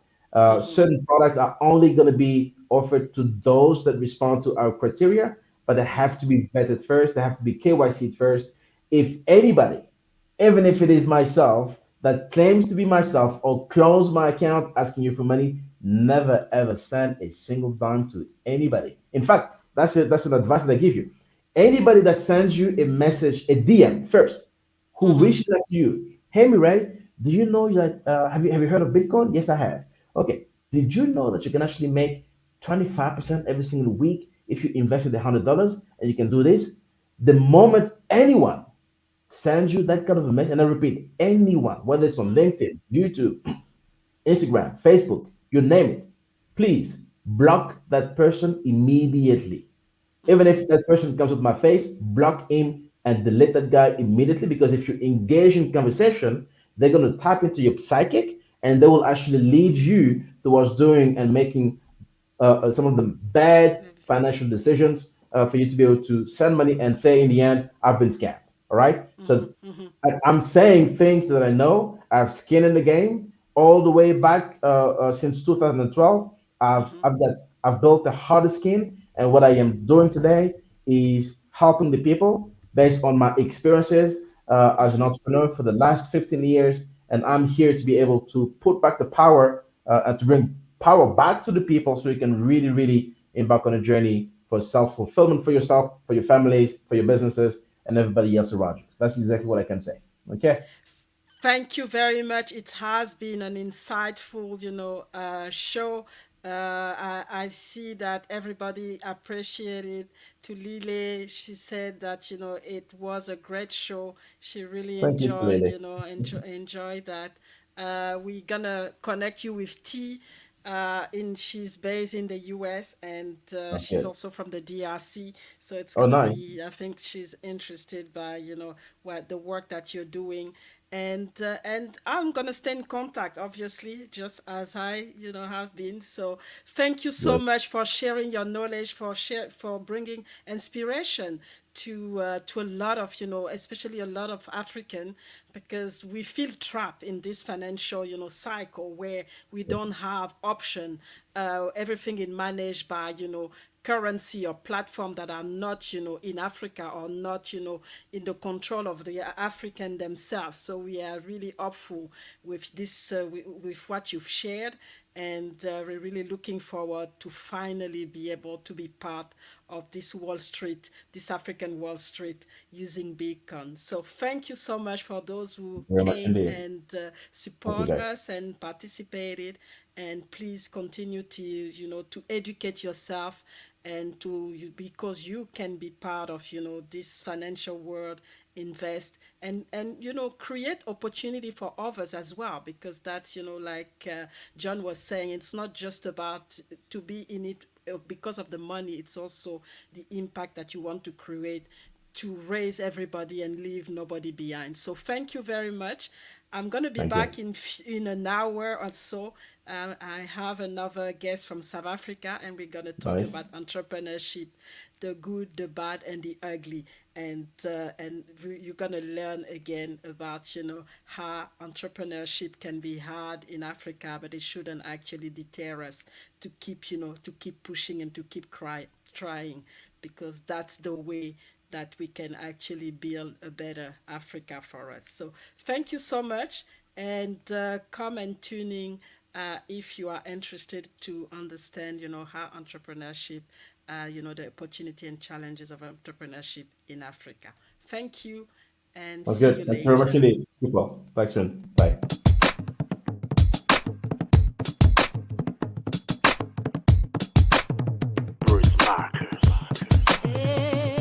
Certain products are only going to be offered to those that respond to our criteria, but they have to be vetted first. They have to be KYC first. If anybody, even if it is myself, that claims to be myself or clones my account asking you for money, never ever send a single dime to anybody. In fact, that's an advice that I give you. Anybody that sends you a message, a DM first, who reaches out to you, hey Mireille, do you know that have you heard of Bitcoin? Yes, I have. Okay. Did you know that you can actually make 25% every single week if you invested $100 and you can do this? The moment anyone sends you that kind of a message, and I repeat, anyone, whether it's on LinkedIn, YouTube, Instagram, Facebook, you name it, please block that person immediately. Even if that person comes with my face, block him and delete that guy immediately, because if you engage in conversation, they're going to tap into your psychic and they will actually lead you towards doing and making some of the bad financial decisions for you to be able to send money and say in the end, I've been scammed. All right. So I'm saying things that I know. I have skin in the game all the way back since 2012. I've built the hardest skin, and what I am doing today is helping the people based on my experiences as an entrepreneur for the last 15 years. And I'm here to be able to put back the power and to bring power back to the people, so you can really, really embark on a journey for self-fulfillment for yourself, for your families, for your businesses, and everybody else around you. That's exactly what I can say. Okay. Thank you very much. It has been an insightful, show. I see that everybody appreciated. To Lile, she said that it was a great show. She really Thank you, enjoyed, Lily. enjoyed that. We're gonna connect you with T. She's based in the U.S. and she's Okay. also from the DRC. So it's Oh, gonna nice. be. I think she's interested by what the work that you're doing, and I'm gonna stay in contact, obviously, just as I have been. So thank you so Good. much for sharing your knowledge, for bringing inspiration to a lot of especially a lot of African, because we feel trapped in this financial cycle where we don't have option. Everything is managed by currency or platform that are not in Africa, or not in the control of the African themselves. So we are really hopeful with this with what you've shared, and we're really looking forward to finally be able to be part of this Wall Street, this African Wall Street, using Bitcoin. So thank you so much for those who Very much came indeed. and Thank you, support guys. us and participated. And please continue to to educate yourself, and because you can be part of this financial world, invest, and create opportunity for others as well, because that's like John was saying, it's not just about to be in it because of the money. It's also the impact that you want to create to raise everybody and leave nobody behind. So thank you very much. I'm going to be Thank you. back in an hour or so. I have another guest from South Africa, and we're going to talk Nice. about entrepreneurship, the good, the bad, and the ugly. And you're going to learn again about how entrepreneurship can be hard in Africa, but it shouldn't actually deter us to keep to keep pushing and to keep trying, because that's the way that we can actually build a better Africa for us. So thank you so much, and come and tune in if you are interested to understand, how entrepreneurship, the opportunity and challenges of entrepreneurship in Africa. Thank you, and Sounds see you good. Thank you very much later. indeed. Super. Thanks, soon. Bye. Hey,